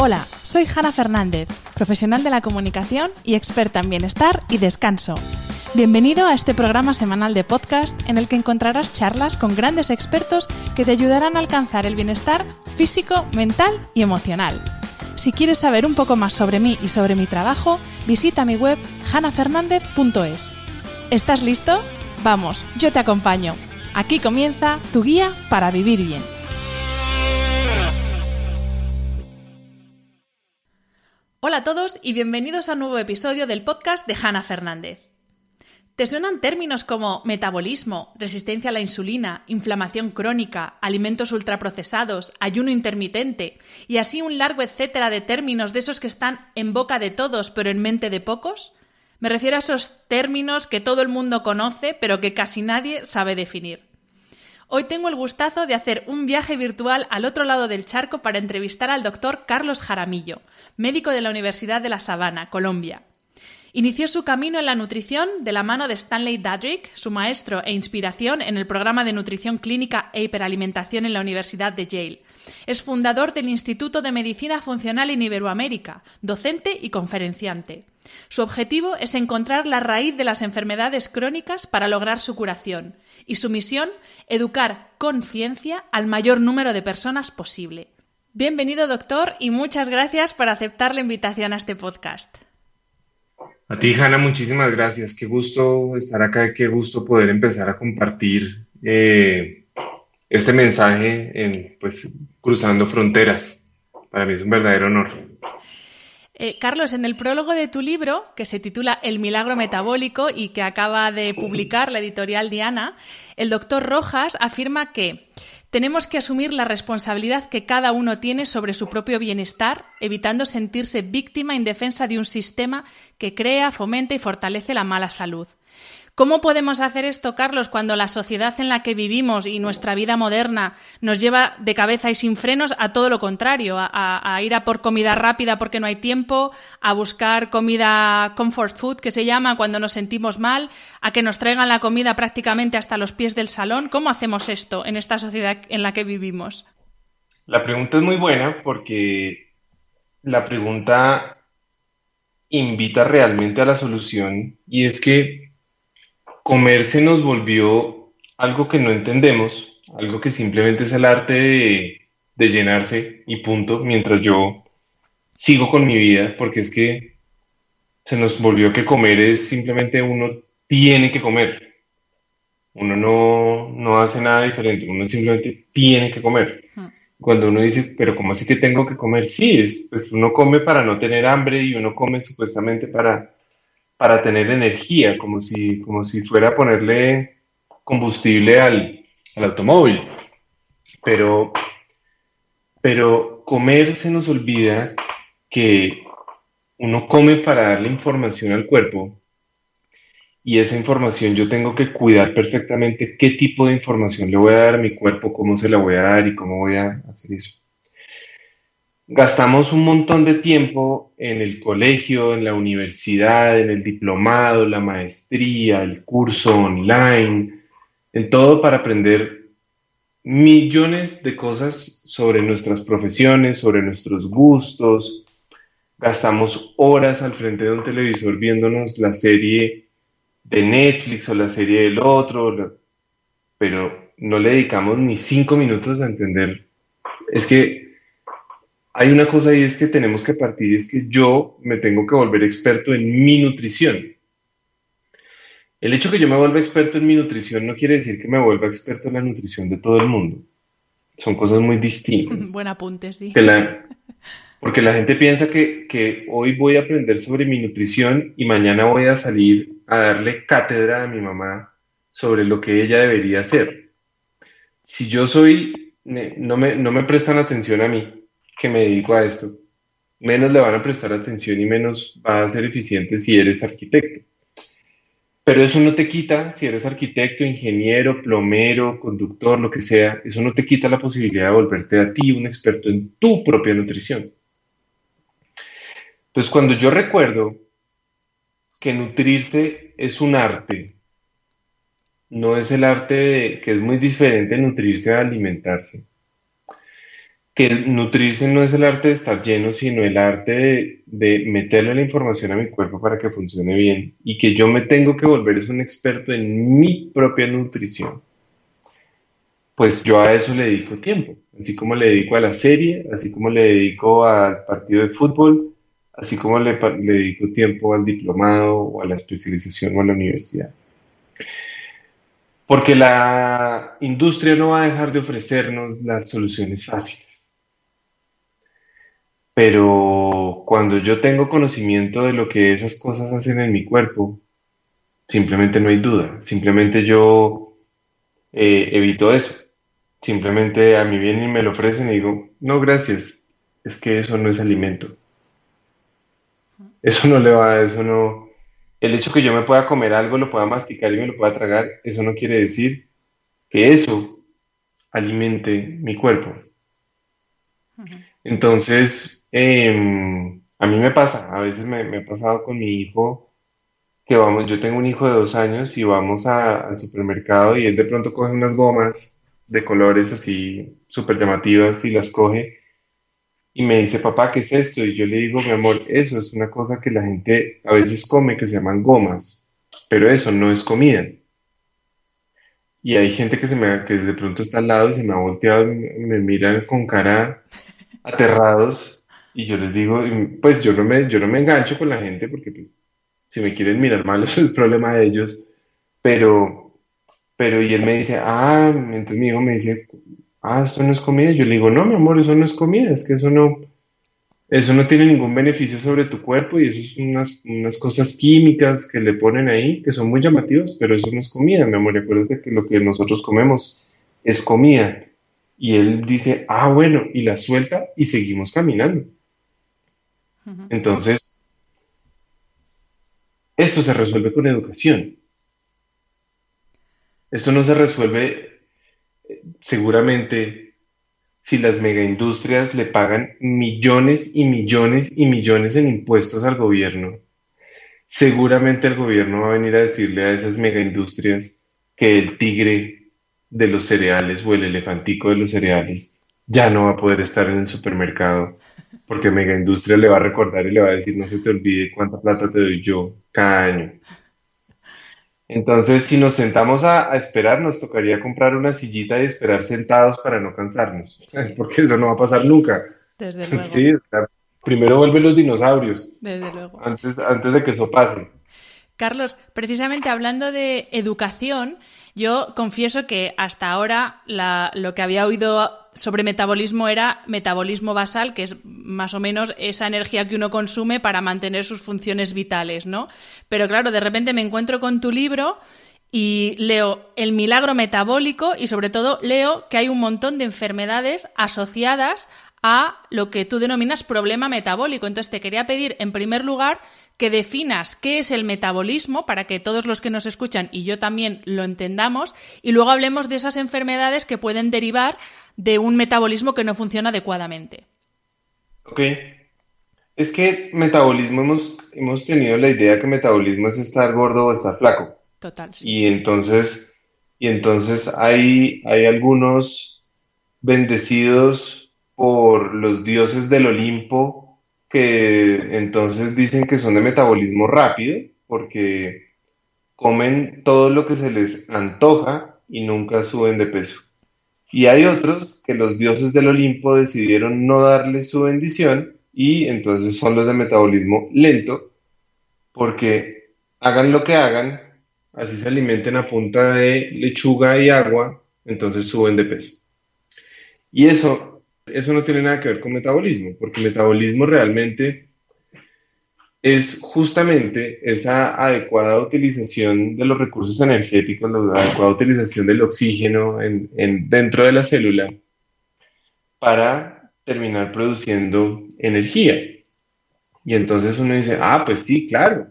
Hola, soy Hanna Fernández, profesional de la comunicación y experta en bienestar y descanso. Bienvenido a este programa semanal de podcast en el que encontrarás charlas con grandes expertos que te ayudarán a alcanzar el bienestar físico, mental y emocional. Si quieres saber un poco más sobre mí y sobre mi trabajo, visita mi web hannafernandez.es. ¿Estás listo? Vamos, yo te acompaño. Aquí comienza tu guía para vivir bien. Hola a todos y bienvenidos a un nuevo episodio del podcast de Hanna Fernández. ¿Te suenan términos como metabolismo, resistencia a la insulina, inflamación crónica, alimentos ultraprocesados, ayuno intermitente y así un largo etcétera de términos de esos que están en boca de todos pero en mente de pocos? Me refiero a esos términos que todo el mundo conoce pero que casi nadie sabe definir. Hoy tengo el gustazo de hacer un viaje virtual al otro lado del charco para entrevistar al doctor Carlos Jaramillo, médico de la Universidad de La Sabana, Colombia. Inició su camino en la nutrición de la mano de Stanley Dadrick, su maestro e inspiración en el programa de nutrición clínica e hiperalimentación en la Universidad de Yale. Es fundador del Instituto de Medicina Funcional en Iberoamérica, docente y conferenciante. Su objetivo es encontrar la raíz de las enfermedades crónicas para lograr su curación y su misión, educar con ciencia al mayor número de personas posible. Bienvenido, doctor, y muchas gracias por aceptar la invitación a este podcast. A ti, Hanna, muchísimas gracias. Qué gusto estar acá, qué gusto poder empezar a compartir este mensaje cruzando fronteras. Para mí es un verdadero honor. Carlos, en el prólogo de tu libro, que se titula El milagro metabólico y que acaba de publicar la editorial Diana, el doctor Rojas afirma que tenemos que asumir la responsabilidad que cada uno tiene sobre su propio bienestar, evitando sentirse víctima indefensa de un sistema que crea, fomenta y fortalece la mala salud. ¿Cómo podemos hacer esto, Carlos, cuando la sociedad en la que vivimos y nuestra vida moderna nos lleva de cabeza y sin frenos a todo lo contrario, a ir a por comida rápida porque no hay tiempo, a buscar comida comfort food, que se llama cuando nos sentimos mal, a que nos traigan la comida prácticamente hasta los pies del salón? ¿Cómo hacemos esto en esta sociedad en la que vivimos? La pregunta es muy buena porque la pregunta invita realmente a la solución y es que comer se nos volvió algo que no entendemos, algo que simplemente es el arte de llenarse y punto, mientras yo sigo con mi vida, porque es que se nos volvió que comer es simplemente uno tiene que comer, uno no hace nada diferente, uno simplemente tiene que comer. Cuando uno dice, pero ¿cómo así que tengo que comer? Sí, pues uno come para no tener hambre y uno come supuestamente para tener energía, como si fuera a ponerle combustible al automóvil. Pero comer se nos olvida que uno come para darle información al cuerpo y esa información yo tengo que cuidar perfectamente qué tipo de información le voy a dar a mi cuerpo, cómo se la voy a dar y cómo voy a hacer eso. Gastamos un montón de tiempo en el colegio, en la universidad, en el diplomado, la maestría, el curso online, en todo para aprender millones de cosas sobre nuestras profesiones, sobre nuestros gustos. Gastamos horas al frente de un televisor viéndonos la serie de Netflix o la serie del otro, pero no le dedicamos ni 5 minutos a entender. Es que hay una cosa y es que tenemos que partir, es que yo me tengo que volver experto en mi nutrición. El hecho que yo me vuelva experto en mi nutrición no quiere decir que me vuelva experto en la nutrición de todo el mundo. Son cosas muy distintas. Buen apunte, sí. Porque la gente piensa que hoy voy a aprender sobre mi nutrición y mañana voy a salir a darle cátedra a mi mamá sobre lo que ella debería hacer. Si yo no me prestan atención a mí, que me dedico a esto, menos le van a prestar atención y menos va a ser eficiente si eres arquitecto. Pero eso no te quita, si eres arquitecto, ingeniero, plomero, conductor, lo que sea, eso no te quita la posibilidad de volverte a ti un experto en tu propia nutrición. Entonces, cuando yo recuerdo que nutrirse es un arte, no es el arte que es muy diferente de nutrirse a alimentarse. que nutrirse no es el arte de estar lleno, sino el arte de meterle la información a mi cuerpo para que funcione bien y que yo me tengo que volver es un experto en mi propia nutrición. Pues yo a eso le dedico tiempo, así como le dedico a la serie, así como le dedico al partido de fútbol, así como le dedico tiempo al diplomado o a la especialización o a la universidad. Porque la industria no va a dejar de ofrecernos las soluciones fáciles. Pero cuando yo tengo conocimiento de lo que esas cosas hacen en mi cuerpo, simplemente no hay duda. Simplemente yo evito eso. Simplemente a mí vienen y me lo ofrecen y digo, no, gracias. Es que eso no es alimento. Eso no le va, eso no. El hecho que yo me pueda comer algo, lo pueda masticar y me lo pueda tragar, eso no quiere decir que eso alimente mi cuerpo. Ujú. Entonces, a mí me pasa, a veces me ha pasado con mi hijo, que vamos, yo tengo un hijo de 2 años y vamos al supermercado y él de pronto coge unas gomas de colores así súper llamativas y las coge y me dice, papá, ¿qué es esto? Y yo le digo, mi amor, eso es una cosa que la gente a veces come que se llaman gomas, pero eso no es comida. Y hay gente que de pronto está al lado y se me ha volteado y me miran con cara aterrados y yo les digo, pues yo no me engancho con la gente porque pues, si me quieren mirar mal eso es el problema de ellos, pero, y él me dice, entonces mi hijo me dice, esto no es comida. Yo le digo, no, mi amor, eso no es comida, es que eso no tiene ningún beneficio sobre tu cuerpo y eso es unas cosas químicas que le ponen ahí que son muy llamativas, pero eso no es comida, mi amor. Acuérdate que lo que nosotros comemos es comida. Y él dice, bueno, y la suelta y seguimos caminando. Ujú. Entonces, esto se resuelve con educación. Esto no se resuelve seguramente si las megaindustrias le pagan millones y millones y millones en impuestos al gobierno. Seguramente el gobierno va a venir a decirle a esas megaindustrias que el tigre de los cereales o el elefantico de los cereales ya no va a poder estar en el supermercado porque megaindustria le va a recordar y le va a decir no se te olvide cuánta plata te doy yo cada año. Entonces, si nos sentamos a esperar, nos tocaría comprar una sillita y esperar sentados para no cansarnos, Sí, porque eso no va a pasar nunca. desde luego, Sí, o sea, primero vuelven los dinosaurios desde luego. antes de que eso pase. Carlos, precisamente hablando de educación, yo confieso que hasta ahora lo que había oído sobre metabolismo era metabolismo basal, que es más o menos esa energía que uno consume para mantener sus funciones vitales, ¿no? Pero claro, de repente me encuentro con tu libro y leo el milagro metabólico y sobre todo leo que hay un montón de enfermedades asociadas a lo que tú denominas problema metabólico. Entonces te quería pedir, en primer lugar, que definas qué es el metabolismo para que todos los que nos escuchan y yo también lo entendamos y luego hablemos de esas enfermedades que pueden derivar de un metabolismo que no funciona adecuadamente. Ok, es que metabolismo hemos tenido la idea que metabolismo es estar gordo o estar flaco. Total, sí. Y entonces, hay algunos bendecidos por los dioses del Olimpo que entonces dicen que son de metabolismo rápido porque comen todo lo que se les antoja y nunca suben de peso. Y hay otros que los dioses del Olimpo decidieron no darles su bendición y entonces son los de metabolismo lento porque hagan lo que hagan, así se alimenten a punta de lechuga y agua, entonces suben de peso. Y eso no tiene nada que ver con metabolismo, porque metabolismo realmente es justamente esa adecuada utilización de los recursos energéticos, la adecuada utilización del oxígeno dentro de la célula para terminar produciendo energía. Y entonces uno dice, pues sí, claro,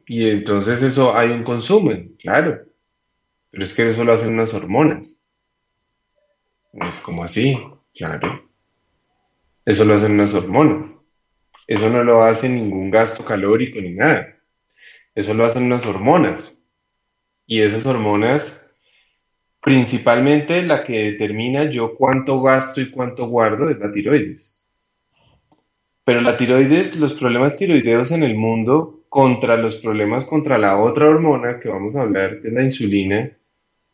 y entonces eso hay un consumo, claro, pero es que eso lo hacen unas hormonas. Es como así, claro, eso lo hacen unas hormonas. Eso no lo hace ningún gasto calórico ni nada. Eso lo hacen unas hormonas. Y esas hormonas Principalmente la que determina yo cuánto gasto y cuánto guardo es la tiroides. Pero la tiroides, los problemas tiroideos en el mundo contra los problemas contra la otra hormona que vamos a hablar, que es la insulina,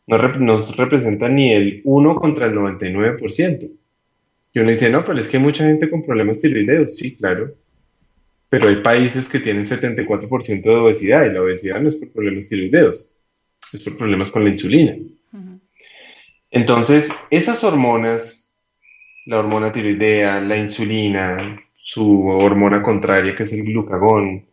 nos representan ni el 1 contra el 99%. Y uno dice, no, pero es que hay mucha gente con problemas tiroideos. Sí, claro. Pero hay países que tienen 74% de obesidad y la obesidad no es por problemas tiroideos, es por problemas con la insulina. Ujú. Entonces, esas hormonas, la hormona tiroidea, la insulina, su hormona contraria que es el glucagón,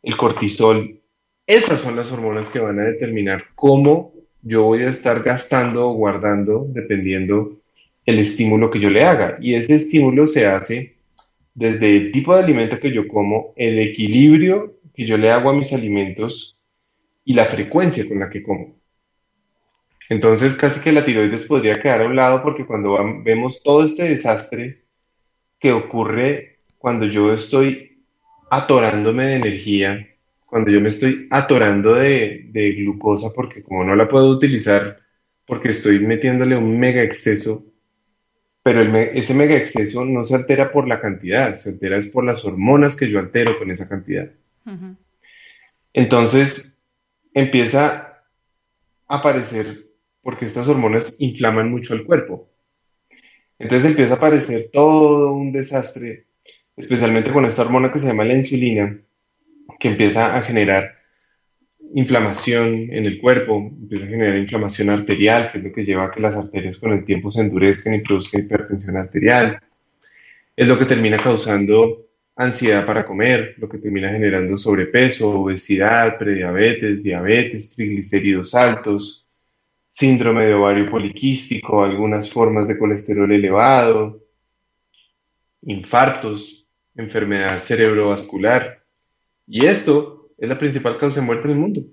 el cortisol, esas son las hormonas que van a determinar cómo yo voy a estar gastando o guardando dependiendo el estímulo que yo le haga. Y ese estímulo se hace desde el tipo de alimento que yo como, el equilibrio que yo le hago a mis alimentos y la frecuencia con la que como. Entonces, casi que la tiroides podría quedar a un lado porque cuando vemos todo este desastre que ocurre cuando yo estoy atorándome de energía, cuando yo me estoy atorando de glucosa porque como no la puedo utilizar porque estoy metiéndole un mega exceso, pero ese mega exceso no se altera por la cantidad, se altera es por las hormonas que yo altero con esa cantidad. Ujú. Entonces empieza a aparecer, porque estas hormonas inflaman mucho el cuerpo. Entonces empieza a aparecer todo un desastre, especialmente con esta hormona que se llama la insulina, que empieza a generar inflamación en el cuerpo, empieza a generar inflamación arterial, que es lo que lleva a que las arterias con el tiempo se endurezcan y produzcan hipertensión arterial. Es lo que termina causando ansiedad para comer, lo que termina generando sobrepeso, obesidad, prediabetes, diabetes, triglicéridos altos, síndrome de ovario poliquístico, algunas formas de colesterol elevado, infartos, enfermedad cerebrovascular. Y esto es la principal causa de muerte en el mundo.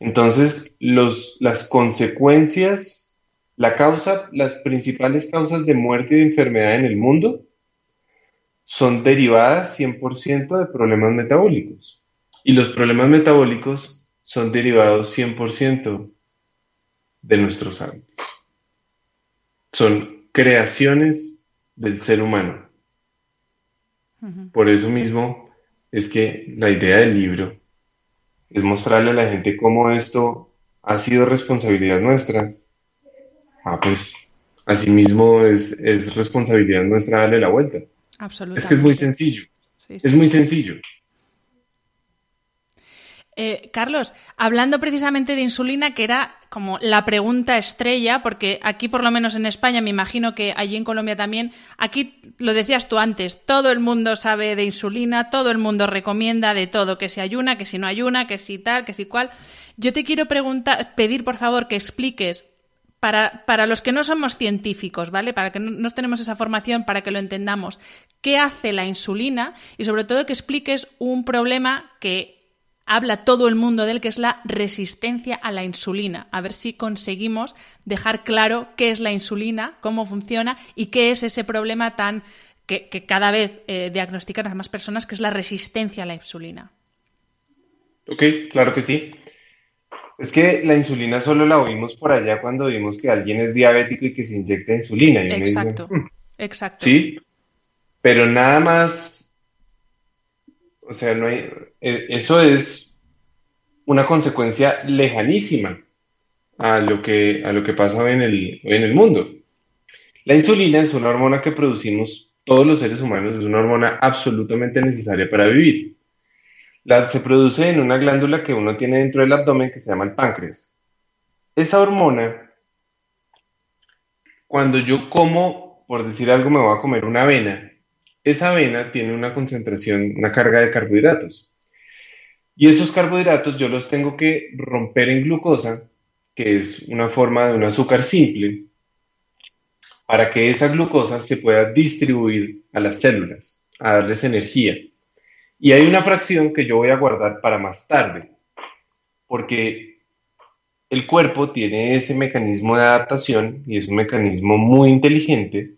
Entonces, las consecuencias, las principales causas de muerte y de enfermedad en el mundo son derivadas 100% de problemas metabólicos. Y los problemas metabólicos son derivados 100% de nuestros hábitos. Son creaciones del ser humano. Ujú. Por eso mismo es que la idea del libro es mostrarle a la gente cómo esto ha sido responsabilidad nuestra. Pues asimismo es responsabilidad nuestra darle la vuelta. Es que es muy Absolutamente. sencillo, Sí, es sí. muy sencillo. Carlos, hablando precisamente de insulina, que era como la pregunta estrella, porque aquí por lo menos en España, me imagino que allí en Colombia también, aquí lo decías tú antes, todo el mundo sabe de insulina, todo el mundo recomienda de todo, que si ayuna, que si no ayuna, que si tal, que si cual. Yo te quiero pedir por favor que expliques para los que no somos científicos, ¿vale? Para que no tenemos esa formación, para que lo entendamos, qué hace la insulina y sobre todo que expliques un problema que habla todo el mundo de él, que es la resistencia a la insulina. A ver si conseguimos dejar claro qué es la insulina, cómo funciona y qué es ese problema que cada vez diagnostican a más personas, que es la resistencia a la insulina. Ok, claro que sí. Es que la insulina solo la oímos por allá cuando vimos que alguien es diabético y que se inyecta insulina. Y uno dice, Exacto, exacto. sí, pero nada más, o sea, no hay, eso es una consecuencia lejanísima a lo que pasa hoy en el mundo. La insulina es una hormona que producimos todos los seres humanos, es una hormona absolutamente necesaria para vivir. Se produce en una glándula que uno tiene dentro del abdomen que se llama el páncreas. Esa hormona, cuando yo como, por decir algo, me voy a comer una avena, esa avena tiene una concentración, una carga de carbohidratos. Y esos carbohidratos yo los tengo que romper en glucosa, que es una forma de un azúcar simple, para que esa glucosa se pueda distribuir a las células, a darles energía. Y hay una fracción que yo voy a guardar para más tarde, porque el cuerpo tiene ese mecanismo de adaptación y es un mecanismo muy inteligente,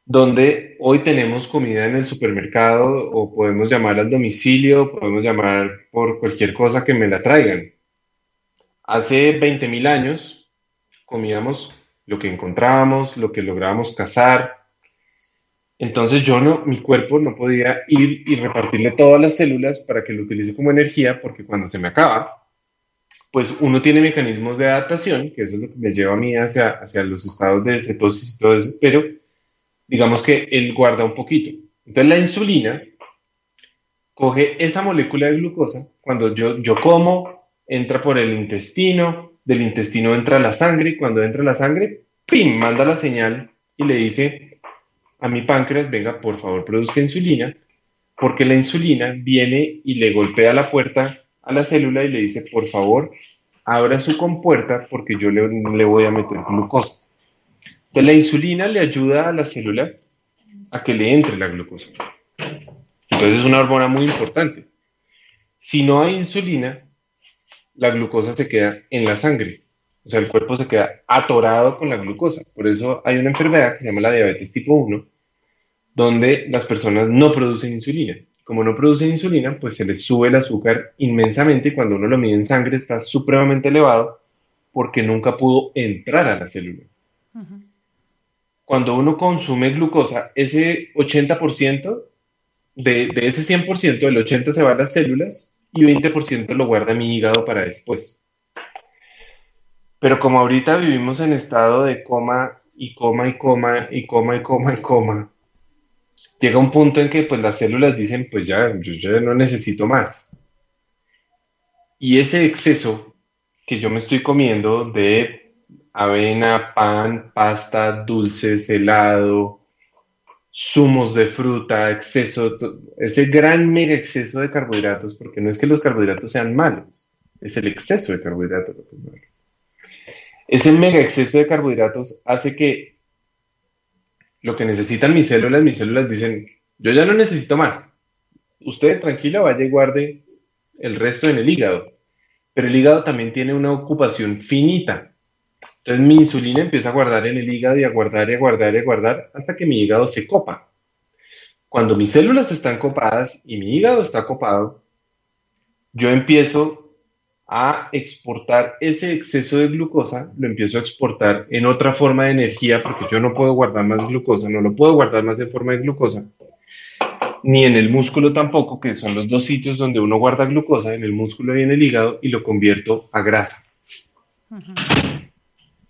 donde hoy tenemos comida en el supermercado o podemos llamar al domicilio, podemos llamar por cualquier cosa que me la traigan. Hace 20.000 años comíamos lo que encontrábamos, lo que lográbamos cazar. Entonces mi cuerpo no podía ir y repartirle todas las células para que lo utilice como energía, porque cuando se me acaba, pues uno tiene mecanismos de adaptación, que eso es lo que me lleva a mí hacia los estados de cetosis y todo eso, pero digamos que él guarda un poquito. Entonces la insulina coge esa molécula de glucosa, cuando yo como, entra por el intestino, del intestino entra a la sangre, y cuando entra a la sangre, ¡pim!, manda la señal y le dice a mi páncreas, venga, por favor, produzca insulina, porque la insulina viene y le golpea la puerta a la célula y le dice, por favor, abra su compuerta porque yo le voy a meter glucosa. Entonces la insulina le ayuda a la célula a que le entre la glucosa. Entonces es una hormona muy importante. Si no hay insulina, la glucosa se queda en la sangre. O sea, el cuerpo se queda atorado con la glucosa. Por eso hay una enfermedad que se llama la diabetes tipo 1, donde las personas no producen insulina. Como no producen insulina, pues se les sube el azúcar inmensamente y cuando uno lo mide en sangre está supremamente elevado porque nunca pudo entrar a la célula. Ujú. Cuando uno consume glucosa, ese 80% de ese 100%, el 80% se va a las células y 20% lo guarda mi hígado para después. Pero como ahorita vivimos en estado de coma y coma y coma y coma y coma y coma, llega un punto en que pues las células dicen, pues ya, yo ya no necesito más. Y ese exceso que yo me estoy comiendo de avena, pan, pasta, dulces, helado, zumos de fruta, ese gran mega exceso de carbohidratos, porque no es que los carbohidratos sean malos, es el exceso de carbohidratos lo que es malo. Ese mega exceso de carbohidratos hace que lo que necesitan mis células dicen, yo ya no necesito más. Usted tranquila, vaya y guarde el resto en el hígado. Pero el hígado también tiene una ocupación finita. Entonces mi insulina empieza a guardar en el hígado y a guardar y a guardar y a guardar hasta que mi hígado se copa. Cuando mis células están copadas y mi hígado está copado, yo empiezo a exportar ese exceso de glucosa, lo empiezo a exportar en otra forma de energía porque yo no puedo guardar más glucosa, no lo puedo guardar más en forma de glucosa, ni en el músculo tampoco, que son los dos sitios donde uno guarda glucosa, en el músculo y en el hígado, y lo convierto a grasa. Ujú.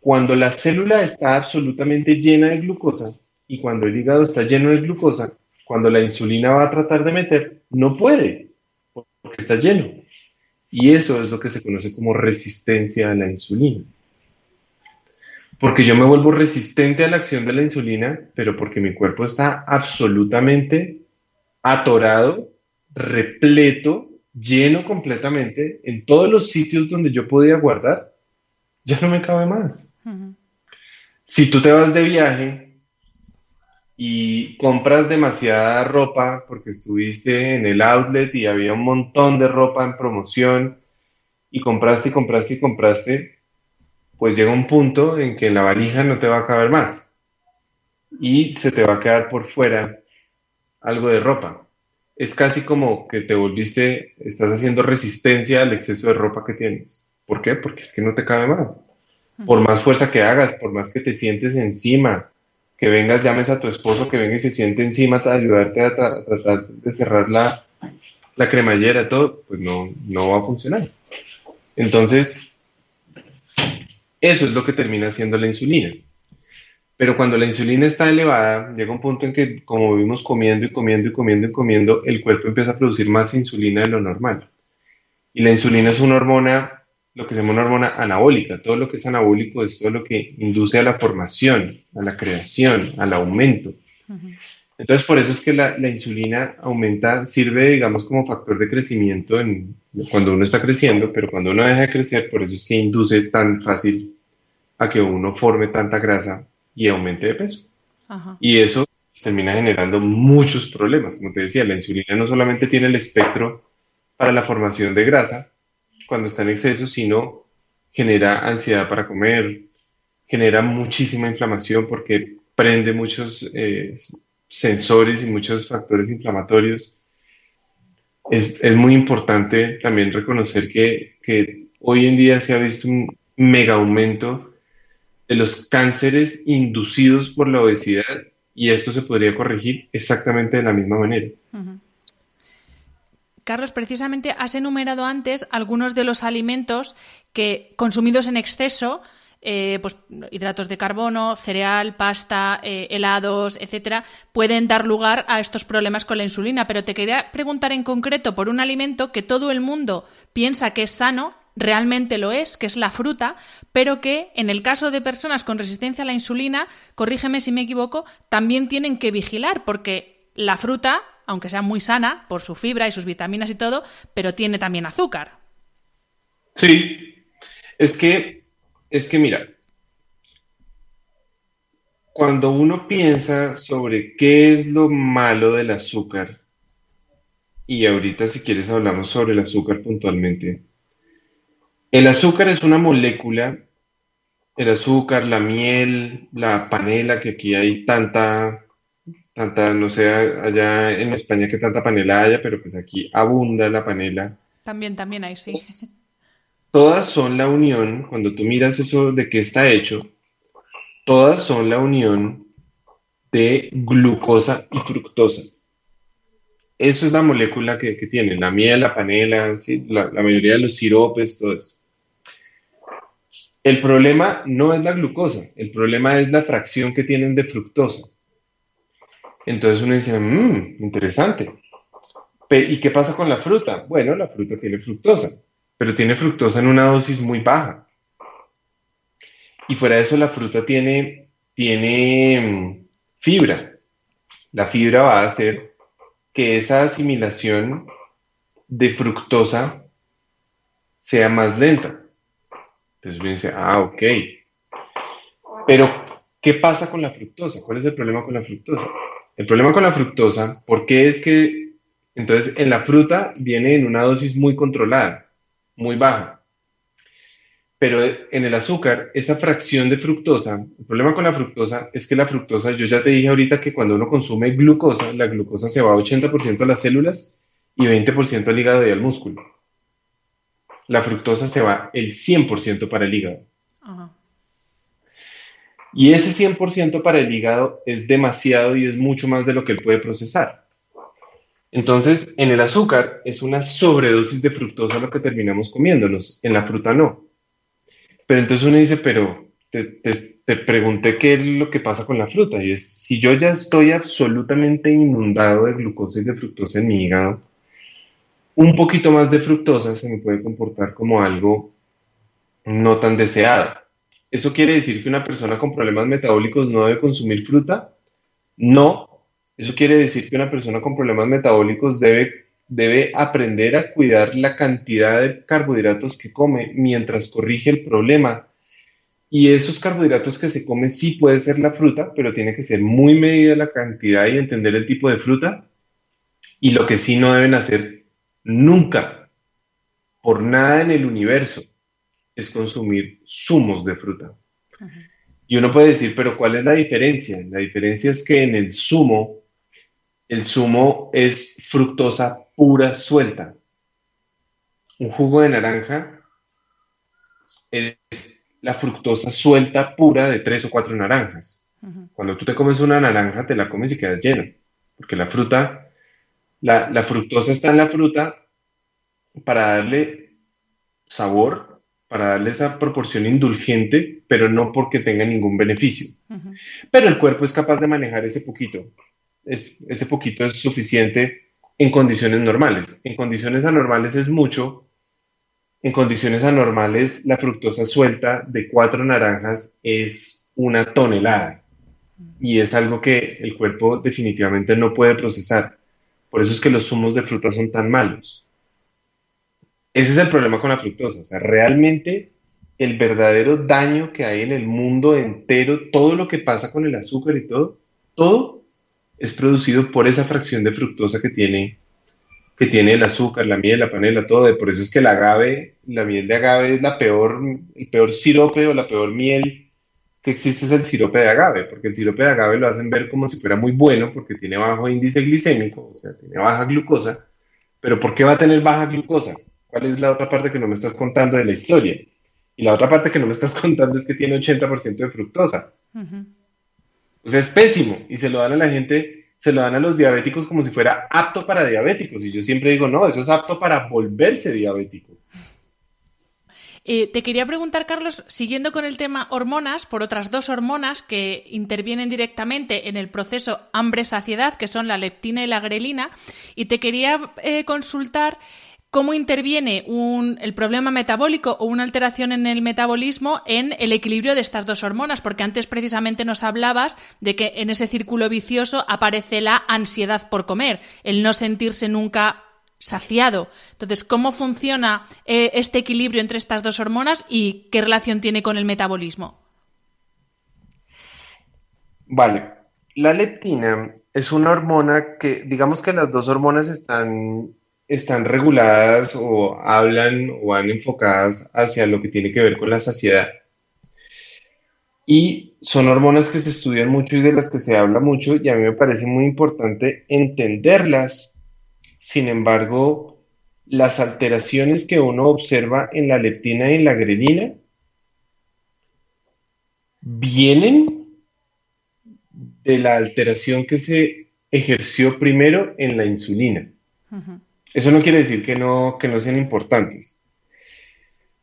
Cuando la célula está absolutamente llena de glucosa y cuando el hígado está lleno de glucosa, cuando la insulina va a tratar de meter, no puede, porque está lleno. Y eso es lo que se conoce como resistencia a la insulina. Porque yo me vuelvo resistente a la acción de la insulina, pero porque mi cuerpo está absolutamente atorado, repleto, lleno completamente en todos los sitios donde yo podía guardar, ya no me cabe más. Ujú. Si tú te vas de viaje y compras demasiada ropa porque estuviste en el outlet y había un montón de ropa en promoción y compraste y compraste y compraste, pues llega un punto en que en la valija no te va a caber más y se te va a quedar por fuera algo de ropa. Es casi como que estás haciendo resistencia al exceso de ropa que tienes. ¿Por qué? Porque es que no te cabe más. Por Ujú. más fuerza que hagas, por más que te sientes encima, que vengas, llames a tu esposo, que venga y se siente encima para ayudarte a tratar de cerrar la cremallera, todo, pues no va a funcionar. Entonces, eso es lo que termina siendo la insulina. Pero cuando la insulina está elevada, llega un punto en que, como vivimos comiendo y comiendo y comiendo y comiendo, el cuerpo empieza a producir más insulina de lo normal. Y la insulina es una hormona, lo que se llama una hormona anabólica. Todo lo que es anabólico es todo lo que induce a la formación, a la creación, al aumento. Ujú. Entonces, por eso es que la insulina aumenta, sirve, digamos, como factor de crecimiento cuando uno está creciendo, pero cuando uno deja de crecer, por eso es que induce tan fácil a que uno forme tanta grasa y aumente de peso. Ajá. Y eso termina generando muchos problemas. Como te decía, la insulina no solamente tiene el espectro para la formación de grasa cuando está en exceso, sino genera ansiedad para comer, genera muchísima inflamación porque prende muchos sensores y muchos factores inflamatorios. Es muy importante también reconocer que hoy en día se ha visto un mega aumento de los cánceres inducidos por la obesidad y esto se podría corregir exactamente de la misma manera. Ujú. Carlos, precisamente has enumerado antes algunos de los alimentos que consumidos en exceso, pues hidratos de carbono, cereal, pasta, helados, etcétera, pueden dar lugar a estos problemas con la insulina. Pero te quería preguntar en concreto por un alimento que todo el mundo piensa que es sano, realmente lo es, que es la fruta, pero que en el caso de personas con resistencia a la insulina, corrígeme si me equivoco, también tienen que vigilar, porque la fruta, aunque sea muy sana por su fibra y sus vitaminas y todo, pero tiene también azúcar. Sí, es que, es que mira, cuando uno piensa sobre qué es lo malo del azúcar, y ahorita si quieres hablamos sobre el azúcar puntualmente, el azúcar es una molécula, el azúcar, la miel, la panela, que aquí hay tanta, no sé, allá en España que tanta panela haya, pero pues aquí abunda la panela. También hay, sí. Todas son la unión, cuando tú miras eso de qué está hecho, todas son la unión de glucosa y fructosa. Eso es la molécula que tienen, la miel, la panela, ¿sí? La mayoría de los siropes, todo eso. El problema no es la glucosa, el problema es la fracción que tienen de fructosa. Entonces uno dice, interesante. ¿Y qué pasa con la fruta? Bueno, la fruta tiene fructosa, pero tiene fructosa en una dosis muy baja. Y fuera de eso, la fruta tiene fibra. La fibra va a hacer que esa asimilación de fructosa sea más lenta. Entonces uno dice, ok. Pero, ¿qué pasa con la fructosa? ¿Cuál es el problema con la fructosa? El problema con la fructosa, ¿por qué es que entonces en la fruta viene en una dosis muy controlada, muy baja? Pero en el azúcar, esa fracción de fructosa, el problema con la fructosa es que la fructosa, yo ya te dije ahorita que cuando uno consume glucosa, la glucosa se va a 80% a las células y 20% al hígado y al músculo. La fructosa se va el 100% para el hígado. Ajá. Y ese 100% para el hígado es demasiado y es mucho más de lo que él puede procesar. Entonces, en el azúcar es una sobredosis de fructosa lo que terminamos comiéndonos, en la fruta no. Pero entonces uno dice, pero te pregunté qué es lo que pasa con la fruta. Y es, si yo ya estoy absolutamente inundado de glucosa y de fructosa en mi hígado, un poquito más de fructosa se me puede comportar como algo no tan deseado. ¿Eso quiere decir que una persona con problemas metabólicos no debe consumir fruta? No. Eso quiere decir que una persona con problemas metabólicos debe aprender a cuidar la cantidad de carbohidratos que come mientras corrige el problema. Y esos carbohidratos que se come sí puede ser la fruta, pero tiene que ser muy medida la cantidad y entender el tipo de fruta. Y lo que sí no deben hacer nunca, por nada en el universo, es consumir zumos de fruta. Ajá. Y uno puede decir, pero ¿cuál es la diferencia? La diferencia es que en el zumo es fructosa pura suelta. Un jugo de naranja es la fructosa suelta pura de 3 o 4 naranjas. Ajá. Cuando tú te comes una naranja, te la comes y quedas lleno. Porque la fruta, la fructosa está en la fruta para darle sabor, para darle esa proporción indulgente, pero no porque tenga ningún beneficio. Ajá. Pero el cuerpo es capaz de manejar ese poquito. Ese poquito es suficiente en condiciones normales. En condiciones anormales es mucho. En condiciones anormales, la fructosa suelta de 4 naranjas es 1 tonelada. Y es algo que el cuerpo definitivamente no puede procesar. Por eso es que los zumos de fruta son tan malos. Ese es el problema con la fructosa. O sea, realmente el verdadero daño que hay en el mundo entero, todo lo que pasa con el azúcar y todo es producido por esa fracción de fructosa que tiene el azúcar, la miel, la panela, todo. Por eso es que el agave, la miel de agave es el peor sirope o la peor miel que existe es el sirope de agave, porque el sirope de agave lo hacen ver como si fuera muy bueno porque tiene bajo índice glicémico, o sea, tiene baja glucosa. Pero ¿por qué va a tener baja glucosa? ¿Cuál es la otra parte que no me estás contando de la historia? Y la otra parte que no me estás contando es que tiene 80% de fructosa. Ujú. O sea, es pésimo. Y se lo dan a la gente, se lo dan a los diabéticos como si fuera apto para diabéticos. Y yo siempre digo, no, eso es apto para volverse diabético. Te quería preguntar, Carlos, siguiendo con el tema hormonas, por otras dos hormonas que intervienen directamente en el proceso hambre-saciedad, que son la leptina y la grelina, y te quería consultar cómo interviene el problema metabólico o una alteración en el metabolismo en el equilibrio de estas dos hormonas, porque antes precisamente nos hablabas de que en ese círculo vicioso aparece la ansiedad por comer, el no sentirse nunca saciado. Entonces, ¿cómo funciona este equilibrio entre estas dos hormonas y qué relación tiene con el metabolismo? Vale. La leptina es una hormona que, digamos que las dos hormonas están reguladas o hablan o van enfocadas hacia lo que tiene que ver con la saciedad. Y son hormonas que se estudian mucho y de las que se habla mucho y a mí me parece muy importante entenderlas. Sin embargo, las alteraciones que uno observa en la leptina y en la grelina vienen de la alteración que se ejerció primero en la insulina. Uh-huh. Eso no quiere decir que no sean importantes.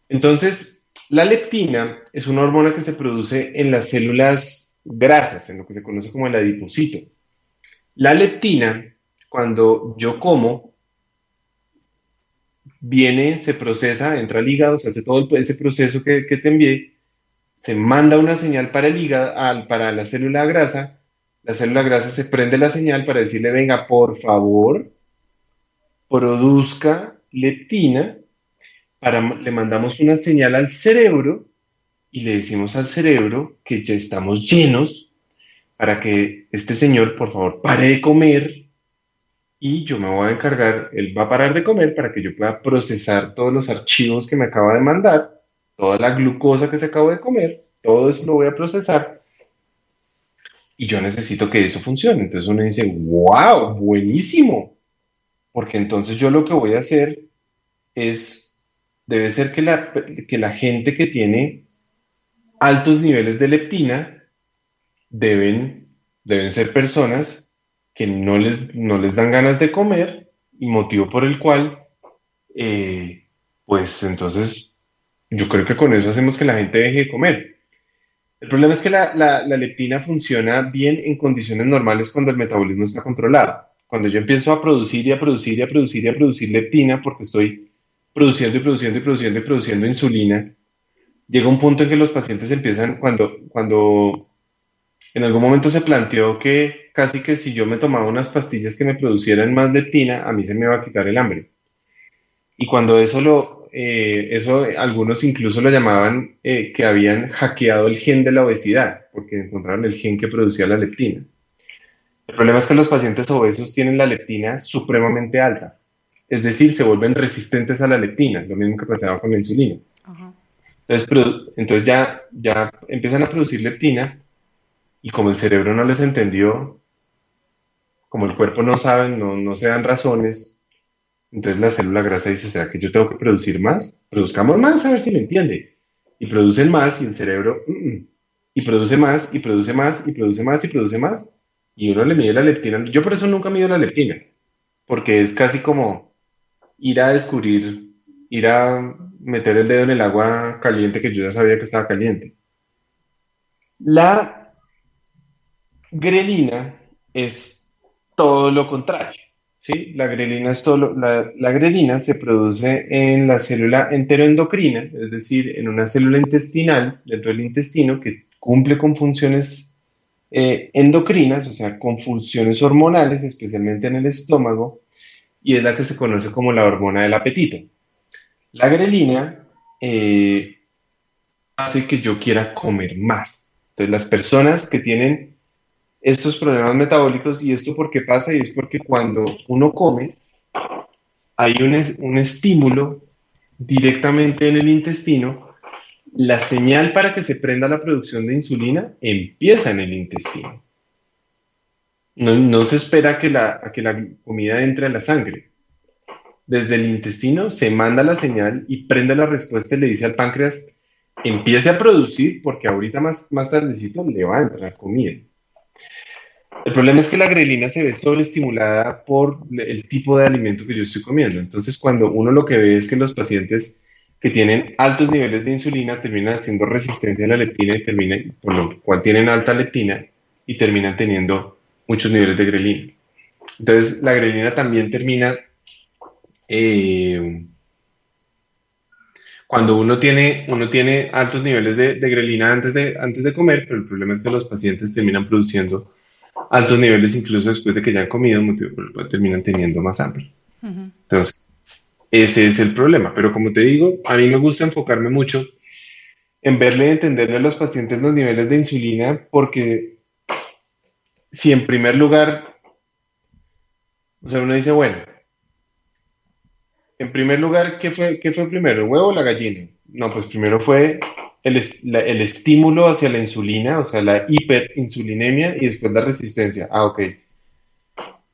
Entonces, la leptina es una hormona que se produce en las células grasas, en lo que se conoce como el adipocito. La leptina, cuando yo como, viene, se procesa, entra al hígado, se hace todo ese proceso que te envié, se manda una señal para el hígado, para la célula grasa se prende la señal para decirle, venga, por favor, produzca leptina, le mandamos una señal al cerebro y le decimos al cerebro que ya estamos llenos para que este señor, por favor, pare de comer y yo me voy a encargar, él va a parar de comer para que yo pueda procesar todos los archivos que me acaba de mandar, toda la glucosa que se acabó de comer, todo eso lo voy a procesar y yo necesito que eso funcione. Entonces uno dice, wow, buenísimo, porque entonces yo lo que voy a hacer es, debe ser que la gente que tiene altos niveles de leptina deben ser personas que no les dan ganas de comer y motivo por el cual, pues entonces yo creo que con eso hacemos que la gente deje de comer. El problema es que la leptina funciona bien en condiciones normales cuando el metabolismo está controlado. Cuando yo empiezo a producir y a producir y a producir y a producir leptina porque estoy produciendo y produciendo y produciendo y produciendo insulina, llega un punto en que los pacientes empiezan, cuando en algún momento se planteó que casi que si yo me tomaba unas pastillas que me producieran más leptina, a mí se me iba a quitar el hambre. Y cuando eso algunos incluso lo llamaban que habían hackeado el gen de la obesidad, porque encontraron el gen que producía la leptina. El problema es que los pacientes obesos tienen la leptina supremamente alta, es decir, se vuelven resistentes a la leptina, lo mismo que pasaba con la insulina. Uh-huh. Entonces ya empiezan a producir leptina y como el cerebro no les entendió, como el cuerpo no sabe, no se dan razones, entonces la célula grasa dice, ¿será que yo tengo que producir más? Produzcamos más a ver si me entiende. Y producen más y el cerebro, y produce más, y produce más, y produce más, y produce más. Y uno le mide la leptina. Yo por eso nunca mido la leptina, porque es casi como ir a descubrir, ir a meter el dedo en el agua caliente que yo ya sabía que estaba caliente. La grelina es todo lo contrario, ¿sí? La grelina es la grelina se produce en la célula enteroendocrina, es decir, en una célula intestinal dentro del intestino que cumple con funciones endocrinas, o sea, con funciones hormonales, especialmente en el estómago, y es la que se conoce como la hormona del apetito. La grelina hace que yo quiera comer más. Entonces, las personas que tienen estos problemas metabólicos, y esto por qué pasa, y es porque cuando uno come, hay un estímulo directamente en el intestino, la señal para que se prenda la producción de insulina empieza en el intestino. No se espera a que la comida entre a la sangre. desde el intestino se manda la señal y prende la respuesta y le dice al páncreas, empiece a producir porque ahorita más tardecito le va a entrar comida. El problema es que la grelina se ve sobreestimulada por el tipo de alimento que yo estoy comiendo. Entonces, cuando uno lo que ve es que los pacientes que tienen altos niveles de insulina terminan haciendo resistencia a la leptina y terminan, por lo cual tienen alta leptina y terminan teniendo muchos niveles de grelina. Entonces, la grelina también termina cuando uno tiene altos niveles de grelina antes de comer, pero el problema es que los pacientes terminan produciendo altos niveles incluso después de que ya han comido, motivo por el cual terminan teniendo más hambre. Ujú. Entonces, ese es el problema. Pero como te digo, a mí me gusta enfocarme mucho en verle y entenderle a los pacientes los niveles de insulina, porque si en primer lugar, o sea, uno dice, bueno, en primer lugar, ¿qué fue primero, el huevo o la gallina? No, pues primero fue el estímulo hacia la insulina, o sea, la hiperinsulinemia y después la resistencia. Ah, ok.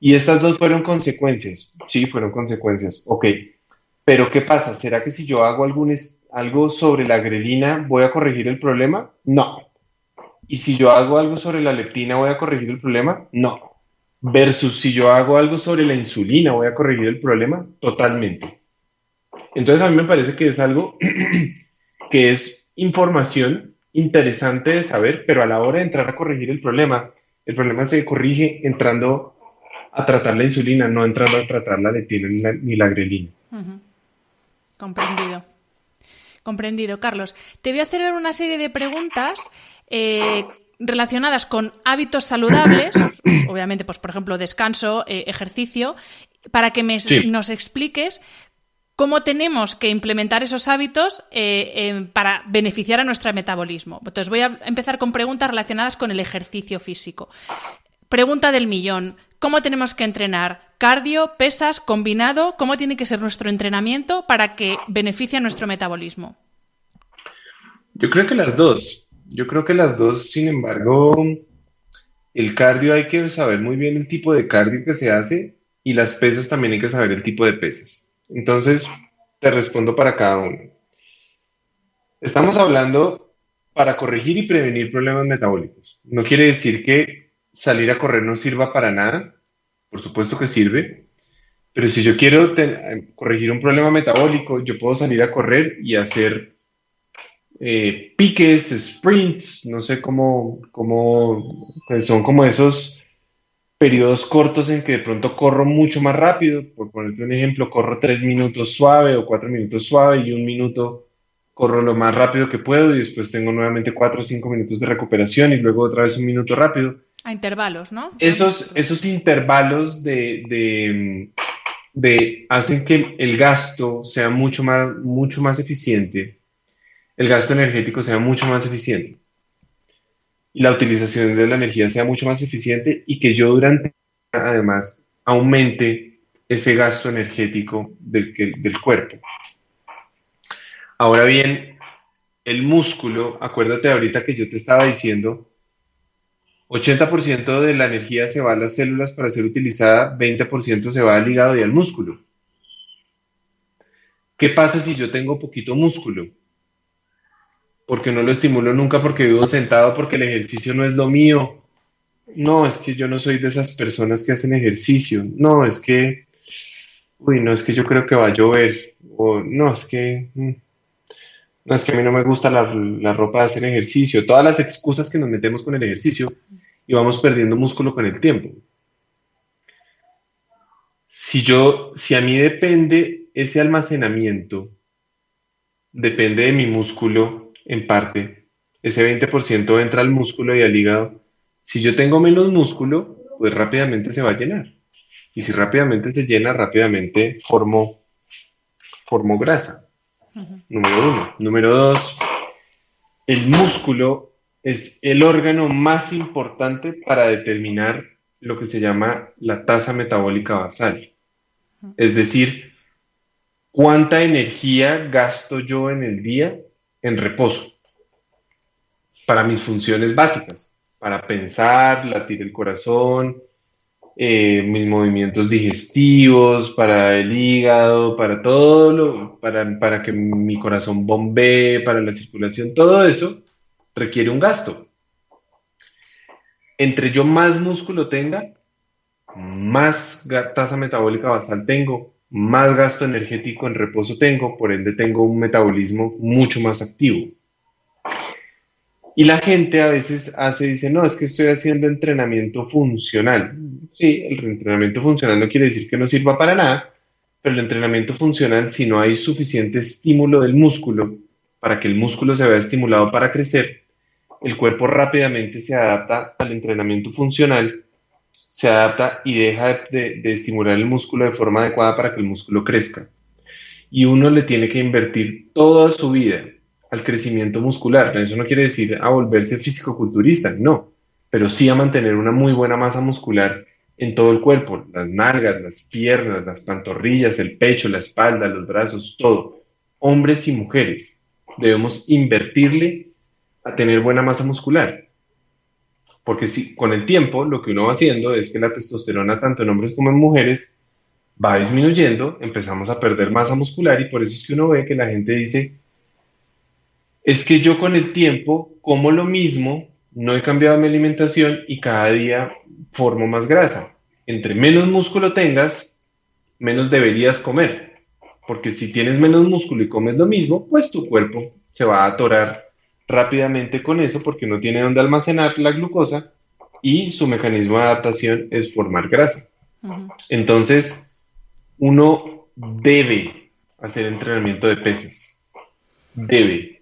Y estas dos fueron consecuencias. Sí, fueron consecuencias. Ok. Pero ¿qué pasa? ¿Será que si yo hago algo sobre la grelina, voy a corregir el problema? No. ¿Y si yo hago algo sobre la leptina, voy a corregir el problema? No. Versus si yo hago algo sobre la insulina, voy a corregir el problema totalmente. Entonces a mí me parece que es algo que es información interesante de saber, pero a la hora de entrar a corregir el problema se corrige entrando a tratar la insulina, no entrando a tratar la leptina ni la grelina. Ujú. Comprendido. Comprendido, Carlos. Te voy a hacer una serie de preguntas relacionadas con hábitos saludables, obviamente, pues por ejemplo, descanso, ejercicio, para que Sí. nos expliques cómo tenemos que implementar esos hábitos para beneficiar a nuestro metabolismo. Entonces voy a empezar con preguntas relacionadas con el ejercicio físico. Pregunta del millón. ¿Cómo tenemos que entrenar? ¿Cardio, pesas, combinado? ¿Cómo tiene que ser nuestro entrenamiento para que beneficie a nuestro metabolismo? Yo creo que las dos. Yo creo que las dos, sin embargo, el cardio hay que saber muy bien el tipo de cardio que se hace y las pesas también hay que saber el tipo de pesas. Entonces, te respondo para cada uno. Estamos hablando para corregir y prevenir problemas metabólicos. No quiere decir que salir a correr no sirva para nada. Por supuesto que sirve. Pero si yo quiero corregir un problema metabólico, yo puedo salir a correr y hacer piques, sprints, no sé pues son como esos periodos cortos en que de pronto corro mucho más rápido. Por ponerte un ejemplo, corro 3 minutos suave o 4 minutos suave y 1 minuto corro lo más rápido que puedo y después tengo nuevamente 4 o 5 minutos de recuperación y luego otra vez 1 minuto rápido. A intervalos, ¿no? Esos intervalos hacen que el gasto sea mucho más eficiente, el gasto energético sea mucho más eficiente y la utilización de la energía sea mucho más eficiente y que yo durante, además, aumente ese gasto energético del cuerpo. Ahora bien, el músculo, acuérdate ahorita que yo te estaba diciendo, 80% de la energía se va a las células para ser utilizada, 20% se va al hígado y al músculo. ¿Qué pasa si yo tengo poquito músculo? Porque no lo estimulo nunca, porque vivo sentado, porque el ejercicio no es lo mío. No, es que yo no soy de esas personas que hacen ejercicio. No, es que, no, es que yo creo que va a llover. O no, no, es que a mí no me gusta la ropa de hacer ejercicio. Todas las excusas que nos metemos con el ejercicio y vamos perdiendo músculo con el tiempo. Si a mí depende ese almacenamiento, depende de mi músculo en parte, ese 20% entra al músculo y al hígado. Si yo tengo menos músculo, pues rápidamente se va a llenar. Y si rápidamente se llena, rápidamente formo grasa. Número uno. Número dos, el músculo es el órgano más importante para determinar lo que se llama la tasa metabólica basal. Es decir, cuánta energía gasto yo en el día en reposo para mis funciones básicas, para pensar, latir el corazón, mis movimientos digestivos, para el hígado, para todo para que mi corazón bombee, para la circulación, todo eso requiere un gasto. Entre yo más músculo tenga, más tasa metabólica basal tengo, más gasto energético en reposo tengo, por ende tengo un metabolismo mucho más activo. Y la gente a veces dice, no, es que estoy haciendo entrenamiento funcional. Sí, el entrenamiento funcional no quiere decir que no sirva para nada, pero el entrenamiento funcional, si no hay suficiente estímulo del músculo para que el músculo se vea estimulado para crecer, el cuerpo rápidamente se adapta al entrenamiento funcional, se adapta y deja de estimular el músculo de forma adecuada para que el músculo crezca. Y uno le tiene que invertir toda su vida al crecimiento muscular. Eso no quiere decir a volverse fisicoculturista, no, pero sí a mantener una muy buena masa muscular en todo el cuerpo, las nalgas, las piernas, las pantorrillas, el pecho, la espalda, los brazos, todo. Hombres y mujeres debemos invertirle a tener buena masa muscular. Porque si con el tiempo lo que uno va haciendo es que la testosterona, tanto en hombres como en mujeres, va disminuyendo, empezamos a perder masa muscular y por eso es que uno ve que la gente dice, es que yo con el tiempo como lo mismo, no he cambiado mi alimentación y cada día formo más grasa. Entre menos músculo tengas, menos deberías comer, porque si tienes menos músculo y comes lo mismo, pues tu cuerpo se va a atorar rápidamente con eso porque no tiene dónde almacenar la glucosa y su mecanismo de adaptación es formar grasa. Ujú. Entonces, uno debe hacer entrenamiento de pesas. Debe.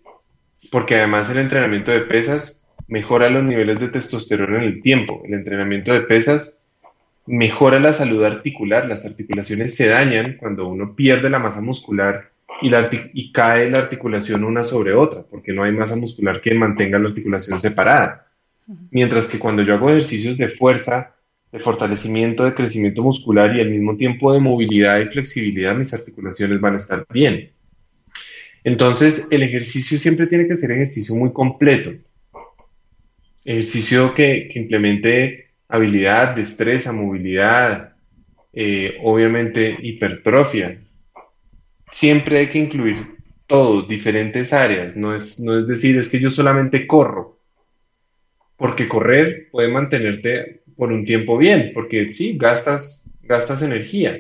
Porque además el entrenamiento de pesas mejora los niveles de testosterona en el tiempo. El entrenamiento de pesas mejora la salud articular. Las articulaciones se dañan cuando uno pierde la masa muscular y cae la articulación una sobre otra, porque no hay masa muscular que mantenga la articulación separada. Mientras que cuando yo hago ejercicios de fuerza, de fortalecimiento, de crecimiento muscular y al mismo tiempo de movilidad y flexibilidad, mis articulaciones van a estar bien. Entonces, el ejercicio siempre tiene que ser ejercicio muy completo. Ejercicio que implemente habilidad, destreza, movilidad, obviamente hipertrofia. Siempre hay que incluir todo, diferentes áreas. No es decir, es que yo solamente corro, porque correr puede mantenerte por un tiempo bien, porque sí, gastas energía,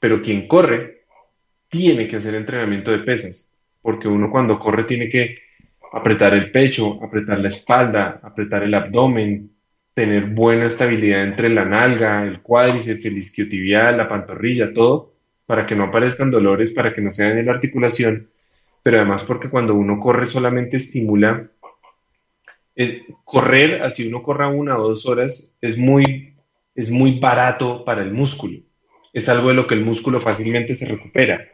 pero quien corre tiene que hacer entrenamiento de pesas, porque uno cuando corre tiene que apretar el pecho, apretar la espalda, apretar el abdomen, tener buena estabilidad entre la nalga, el cuádriceps, el isquiotibial, la pantorrilla, todo, para que no aparezcan dolores, para que no se dañe la articulación, pero además porque cuando uno corre solamente estimula, correr, así uno corra 1 o 2 horas, es muy barato para el músculo, es algo de lo que el músculo fácilmente se recupera,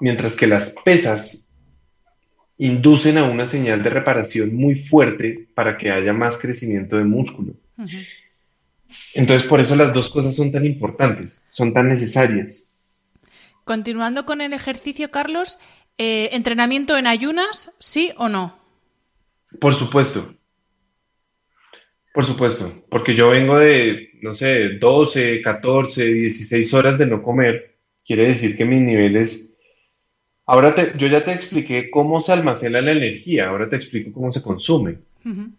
mientras que las pesas inducen a una señal de reparación muy fuerte para que haya más crecimiento de músculo. Ujú. Entonces, por eso las dos cosas son tan importantes, son tan necesarias. Continuando con el ejercicio, Carlos, ¿entrenamiento en ayunas, sí o no? Por supuesto, por supuesto, porque yo vengo de, no sé, 12, 14, 16 horas de no comer, quiere decir que mis niveles. Yo ya te expliqué cómo se almacena la energía, ahora te explico cómo se consume. Ujú.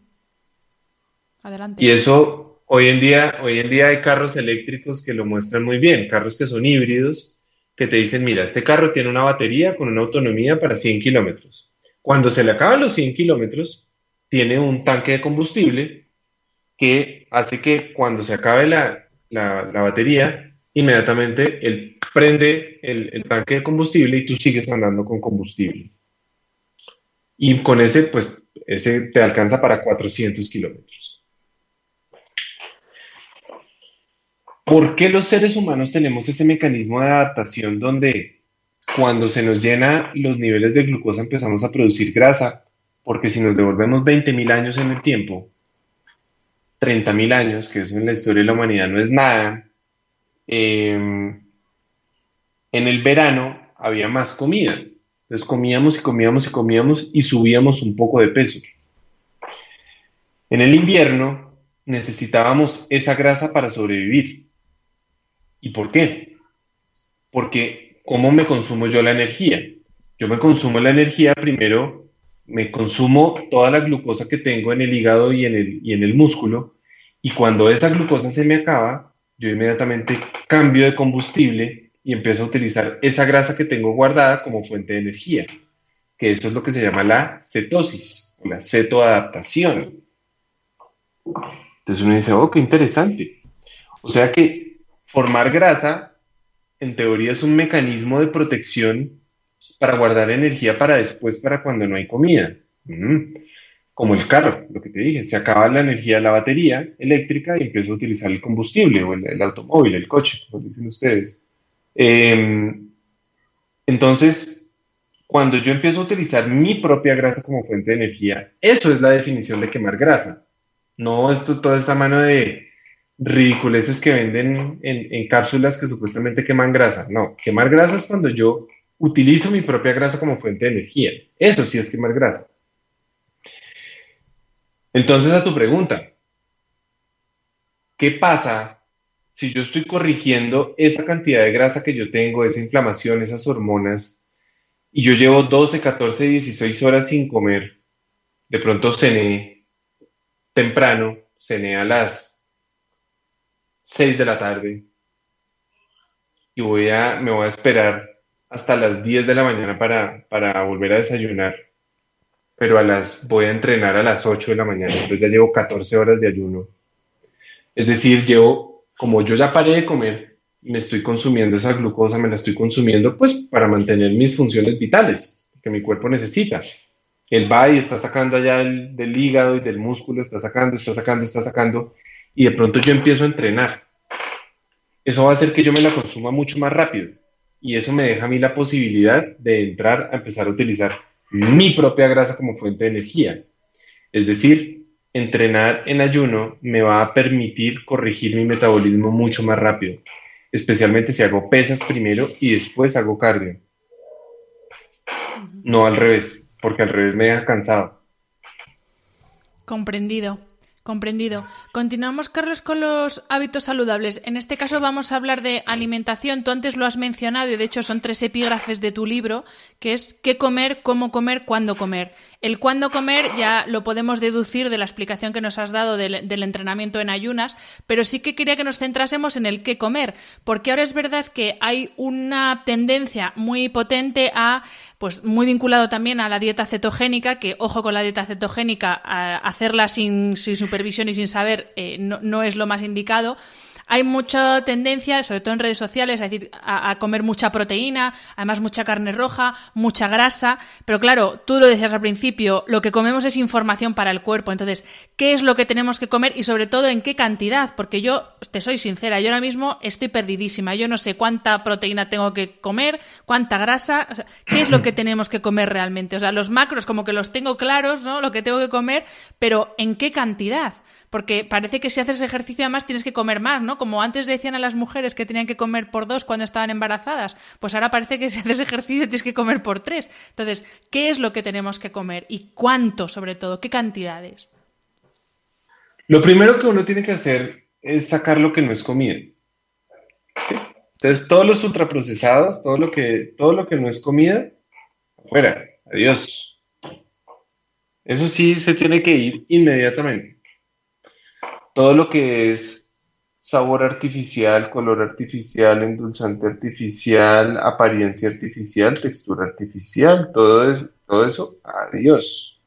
Adelante. Y eso, hoy en día hay carros eléctricos que lo muestran muy bien, carros que son híbridos, que te dicen, mira, este carro tiene una batería con una autonomía para 100 kilómetros. Cuando se le acaban los 100 kilómetros, tiene un tanque de combustible que hace que cuando se acabe la batería, inmediatamente él prende el tanque de combustible y tú sigues andando con combustible. Y con ese, pues, ese te alcanza para 400 kilómetros. ¿Por qué los seres humanos tenemos ese mecanismo de adaptación donde cuando se nos llena los niveles de glucosa empezamos a producir grasa? Porque si nos devolvemos 20.000 años en el tiempo, 30.000 años, que eso en la historia de la humanidad no es nada, en el verano había más comida. Entonces comíamos y comíamos y comíamos y subíamos un poco de peso. En el invierno necesitábamos esa grasa para sobrevivir. ¿Y por qué? Porque ¿cómo me consumo yo la energía? Yo me consumo la energía primero, me consumo toda la glucosa que tengo en el hígado y en el músculo, y cuando esa glucosa se me acaba, yo inmediatamente cambio de combustible y empiezo a utilizar esa grasa que tengo guardada como fuente de energía, que eso es lo que se llama la cetosis, o la cetoadaptación. Entonces uno dice, oh, qué interesante. O sea que formar grasa, en teoría, es un mecanismo de protección para guardar energía para después, para cuando no hay comida. Mm. Como el carro, lo que te dije, se acaba la energía de la batería eléctrica y empiezo a utilizar el combustible o el automóvil, el coche, como dicen ustedes. Eh, entonces, cuando yo empiezo a utilizar mi propia grasa como fuente de energía, eso es la definición de quemar grasa. No esto, toda esta mano de ridiculeces que venden en cápsulas que supuestamente queman grasa. No, quemar grasa es cuando yo utilizo mi propia grasa como fuente de energía. Eso sí es quemar grasa. Entonces, a tu pregunta, ¿qué pasa si yo estoy corrigiendo esa cantidad de grasa que yo tengo, esa inflamación, esas hormonas, y yo llevo 12, 14, 16 horas sin comer? De pronto cené temprano, cené a las 6 de la tarde y me voy a esperar hasta las 10 de la mañana para volver a desayunar, pero voy a entrenar a las 8 de la mañana, entonces ya llevo 14 horas de ayuno. Es decir, como yo ya paré de comer y me estoy consumiendo esa glucosa, me la estoy consumiendo pues para mantener mis funciones vitales, que mi cuerpo necesita. Él va y está sacando allá del hígado y del músculo, está sacando, está sacando, está sacando, y de pronto yo empiezo a entrenar. Eso va a hacer que yo me la consuma mucho más rápido, y eso me deja a mí la posibilidad de entrar a empezar a utilizar mi propia grasa como fuente de energía. Es decir, entrenar en ayuno me va a permitir corregir mi metabolismo mucho más rápido, especialmente si hago pesas primero y después hago cardio. No al revés, porque al revés me deja cansado. Comprendido, comprendido. Continuamos, Carlos, con los hábitos saludables. En este caso vamos a hablar de alimentación. Tú antes lo has mencionado y de hecho son 3 epígrafes de tu libro, que es qué comer, cómo comer, cuándo comer. El cuándo comer ya lo podemos deducir de la explicación que nos has dado del entrenamiento en ayunas, pero sí que quería que nos centrásemos en el qué comer, porque ahora es verdad que hay una tendencia muy potente pues muy vinculado también a la dieta cetogénica, que ojo con la dieta cetogénica, hacerla sin supervisión y sin saber no es lo más indicado. Hay mucha tendencia, sobre todo en redes sociales, a comer mucha proteína, además mucha carne roja, mucha grasa, pero claro, tú lo decías al principio, lo que comemos es información para el cuerpo. Entonces, ¿qué es lo que tenemos que comer y sobre todo en qué cantidad? Porque yo, te soy sincera, yo ahora mismo estoy perdidísima, yo no sé cuánta proteína tengo que comer, cuánta grasa, o sea, ¿qué es lo que tenemos que comer realmente? O sea, los macros como que los tengo claros, ¿no? Lo que tengo que comer, pero ¿en qué cantidad? Porque parece que si haces ejercicio además tienes que comer más, ¿no? Como antes decían a las mujeres que tenían que comer por 2 cuando estaban embarazadas, pues ahora parece que si haces ejercicio tienes que comer por 3. Entonces, ¿qué es lo que tenemos que comer? ¿Y cuánto, sobre todo? ¿Qué cantidades? Lo primero que uno tiene que hacer es sacar lo que no es comida. ¿Sí? Entonces, todos los ultraprocesados, todo lo que no es comida, fuera, adiós. Eso sí se tiene que ir inmediatamente. Todo lo que es sabor artificial, color artificial, endulzante artificial, apariencia artificial, textura artificial, todo eso, adiós.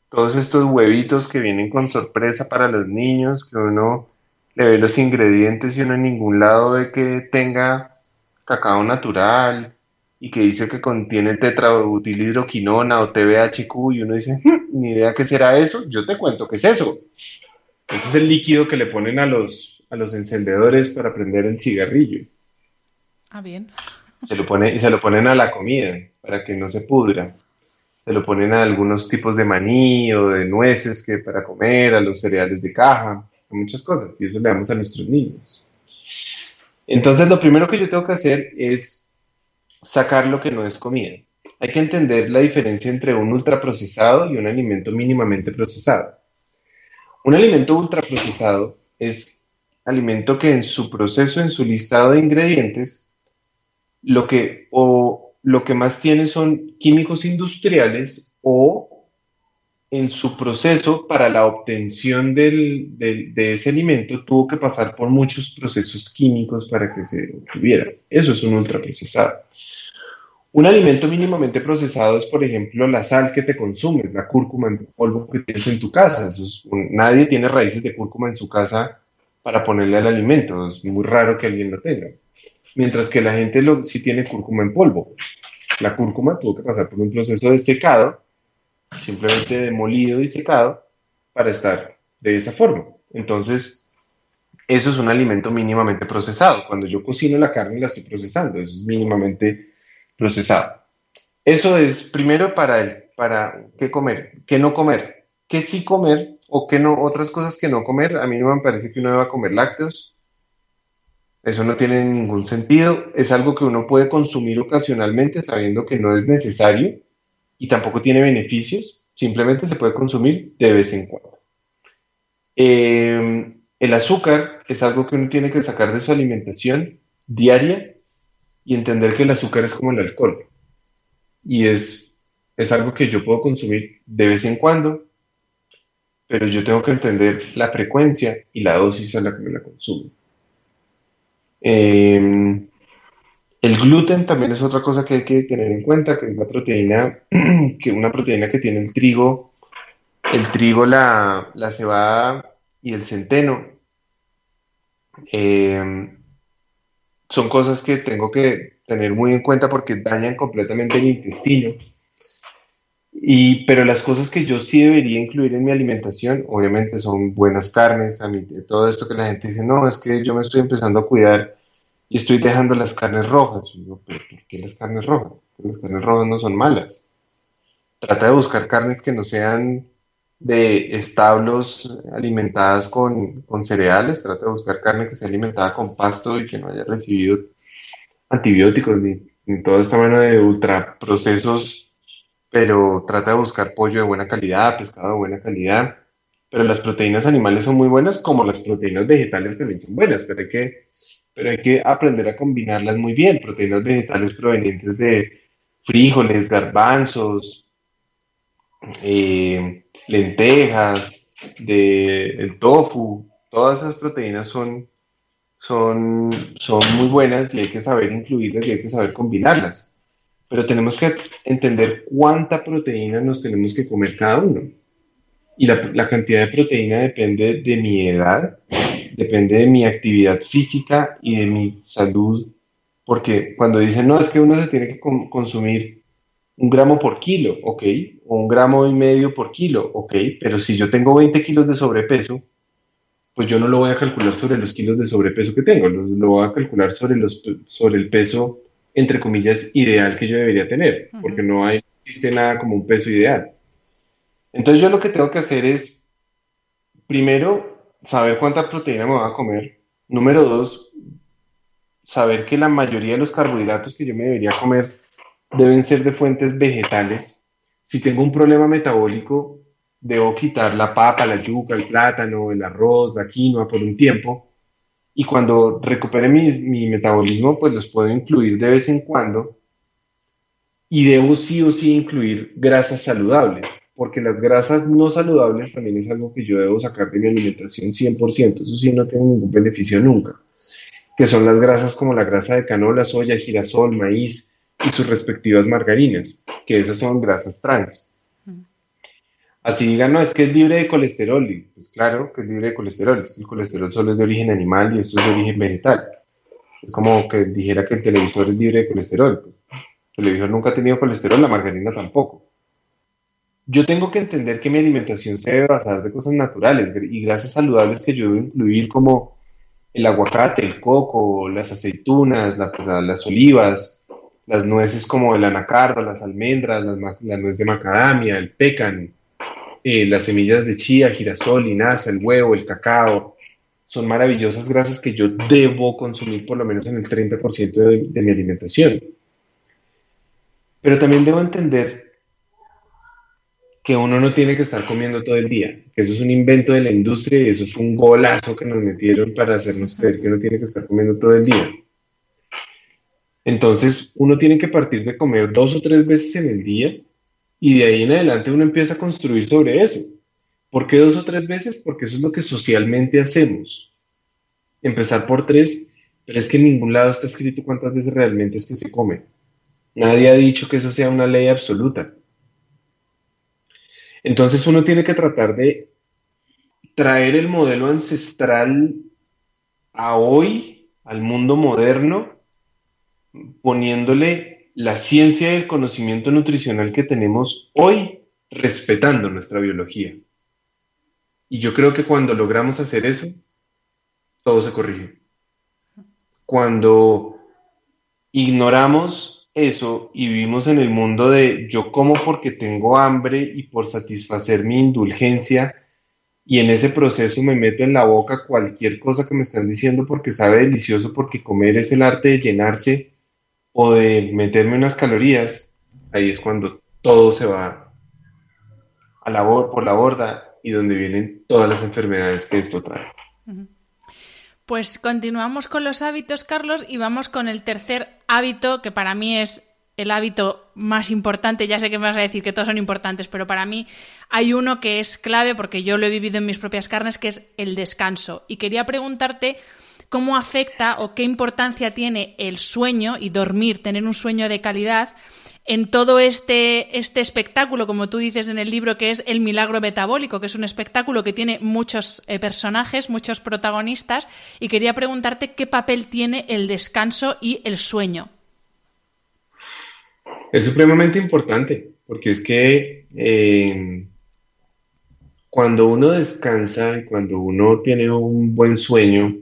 Todos estos huevitos que vienen con sorpresa para los niños, que uno le ve los ingredientes y uno en ningún lado ve que tenga cacao natural y que dice que contiene tetrabutilihidroquinona o TBHQ y uno dice, ni idea qué será eso, yo te cuento qué es eso. Eso es el líquido que le ponen a los encendedores para prender el cigarrillo. Ah, bien. Se lo ponen a la comida para que no se pudra. Se lo ponen a algunos tipos de maní o de nueces que para comer, a los cereales de caja, a muchas cosas. Y eso le damos a nuestros niños. Entonces, lo primero que yo tengo que hacer es sacar lo que no es comida. Hay que entender la diferencia entre un ultraprocesado y un alimento mínimamente procesado. Un alimento ultraprocesado es alimento que en su proceso, en su listado de ingredientes, lo que más tiene son químicos industriales o en su proceso para la obtención de ese alimento tuvo que pasar por muchos procesos químicos para que se obtuviera. Eso es un ultraprocesado. Un alimento mínimamente procesado es, por ejemplo, la sal que te consumes, la cúrcuma en polvo que tienes en tu casa. Nadie tiene raíces de cúrcuma en su casa para ponerle al alimento. Es muy raro que alguien lo tenga. Mientras que la gente sí tiene cúrcuma en polvo. La cúrcuma tuvo que pasar por un proceso de secado, simplemente de molido y secado, para estar de esa forma. Entonces, eso es un alimento mínimamente procesado. Cuando yo cocino la carne la estoy procesando, eso es mínimamente procesado. Eso es primero para qué comer, qué no comer, qué sí comer o qué no, otras cosas que no comer. A mí no me parece que uno deba comer lácteos. Eso no tiene ningún sentido. Es algo que uno puede consumir ocasionalmente sabiendo que no es necesario y tampoco tiene beneficios. Simplemente se puede consumir de vez en cuando. El azúcar es algo que uno tiene que sacar de su alimentación diaria y entender que el azúcar es como el alcohol. Y es algo que yo puedo consumir de vez en cuando, pero yo tengo que entender la frecuencia y la dosis a la que me la consumo. Eh, el gluten también es otra cosa que hay que tener en cuenta, que es la proteína, que una proteína que tiene el trigo, la cebada y el centeno. Eh, Son cosas que tengo que tener muy en cuenta porque dañan completamente el intestino. Pero las cosas que yo sí debería incluir en mi alimentación, obviamente son buenas carnes, todo esto que la gente dice, no, es que yo me estoy empezando a cuidar y estoy dejando las carnes rojas. Y digo, ¿pero por qué las carnes rojas? Las carnes rojas no son malas. Trata de buscar carnes que no sean de establos alimentadas con cereales, trata de buscar carne que sea alimentada con pasto y que no haya recibido antibióticos ni toda esta mano de ultraprocesos, pero trata de buscar pollo de buena calidad, pescado de buena calidad. Pero las proteínas animales son muy buenas, como las proteínas vegetales también son buenas, pero hay que aprender a combinarlas muy bien. Proteínas vegetales provenientes de frijoles, garbanzos, lentejas, el tofu, todas esas proteínas son muy buenas y hay que saber incluirlas y hay que saber combinarlas. Pero tenemos que entender cuánta proteína nos tenemos que comer cada uno. Y la cantidad de proteína depende de mi edad, depende de mi actividad física y de mi salud. Porque cuando dicen, no, es que uno se tiene que consumir 1 gramo por kilo, ok, o 1,5 gramos por kilo, ok, pero si yo tengo 20 kilos de sobrepeso, pues yo no lo voy a calcular sobre los kilos de sobrepeso que tengo, lo voy a calcular sobre el peso, entre comillas, ideal que yo debería tener, porque Ujú. no existe nada como un peso ideal. Entonces yo lo que tengo que hacer es, primero, saber cuánta proteína me voy a comer. Número dos, saber que la mayoría de los carbohidratos que yo me debería comer deben ser de fuentes vegetales. Si tengo un problema metabólico, debo quitar la papa, la yuca, el plátano, el arroz, la quinoa por un tiempo. Y cuando recupere mi metabolismo, pues los puedo incluir de vez en cuando. Y debo sí o sí incluir grasas saludables, porque las grasas no saludables también es algo que yo debo sacar de mi alimentación 100%. Eso sí no tiene ningún beneficio nunca, que son las grasas como la grasa de canola, soya, girasol, maíz y sus respectivas margarinas, que esas son grasas trans. Así digan, no, es que es libre de colesterol. Y pues claro que es libre de colesterol, es que el colesterol solo es de origen animal y esto es de origen vegetal. Es como que dijera que el televisor es libre de colesterol. Pues, el televisor nunca ha tenido colesterol, la margarina tampoco. Yo tengo que entender que mi alimentación se debe basar de cosas naturales y grasas saludables que yo debo incluir como el aguacate, el coco, las aceitunas, las olivas, las nueces como el anacardo, las almendras, la nuez de macadamia, el pecan, las semillas de chía, girasol, linaza, el huevo, el cacao. Son maravillosas grasas que yo debo consumir por lo menos en el 30% de mi alimentación. Pero también debo entender que uno no tiene que estar comiendo todo el día, que eso es un invento de la industria y eso fue un golazo que nos metieron para hacernos creer que uno tiene que estar comiendo todo el día. Entonces, uno tiene que partir de comer 2 o 3 veces en el día y de ahí en adelante uno empieza a construir sobre eso. ¿Por qué 2 o 3 veces? Porque eso es lo que socialmente hacemos. Empezar por 3, pero es que en ningún lado está escrito cuántas veces realmente es que se come. Nadie ha dicho que eso sea una ley absoluta. Entonces uno tiene que tratar de traer el modelo ancestral a hoy, al mundo moderno, poniéndole la ciencia y el conocimiento nutricional que tenemos hoy, respetando nuestra biología. Y yo creo que cuando logramos hacer eso, todo se corrige. Cuando ignoramos eso y vivimos en el mundo de yo como porque tengo hambre y por satisfacer mi indulgencia, y en ese proceso me meto en la boca cualquier cosa que me están diciendo porque sabe delicioso, porque comer es el arte de llenarse o de meterme unas calorías, ahí es cuando todo se va por la borda y donde vienen todas las enfermedades que esto trae. Pues continuamos con los hábitos, Carlos, y vamos con el tercer hábito, que para mí es el hábito más importante. Ya sé que me vas a decir que todos son importantes, pero para mí hay uno que es clave porque yo lo he vivido en mis propias carnes, que es el descanso. Y quería preguntarte cómo afecta o qué importancia tiene el sueño y dormir, tener un sueño de calidad en todo este espectáculo, como tú dices en el libro, que es el milagro metabólico, que es un espectáculo que tiene muchos personajes, muchos protagonistas, y quería preguntarte qué papel tiene el descanso y el sueño. Es supremamente importante, porque es que cuando uno descansa y cuando uno tiene un buen sueño,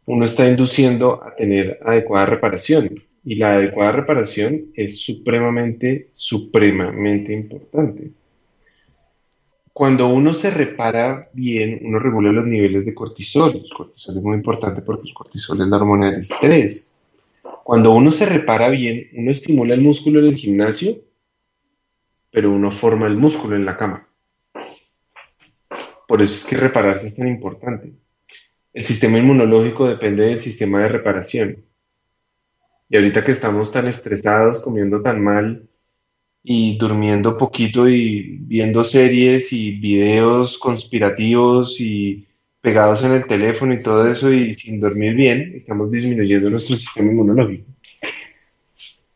uno está induciendo a tener adecuada reparación. Y la adecuada reparación es supremamente importante. Cuando uno se repara bien, uno regula los niveles de cortisol. El cortisol es muy importante porque el cortisol es la hormona del estrés. Cuando uno se repara bien, uno estimula el músculo en el gimnasio, pero uno forma el músculo en la cama. Por eso es que repararse es tan importante. El sistema inmunológico depende del sistema de reparación. Y ahorita que estamos tan estresados, comiendo tan mal y durmiendo poquito y viendo series y videos conspirativos y pegados en el teléfono y todo eso y sin dormir bien, estamos disminuyendo nuestro sistema inmunológico.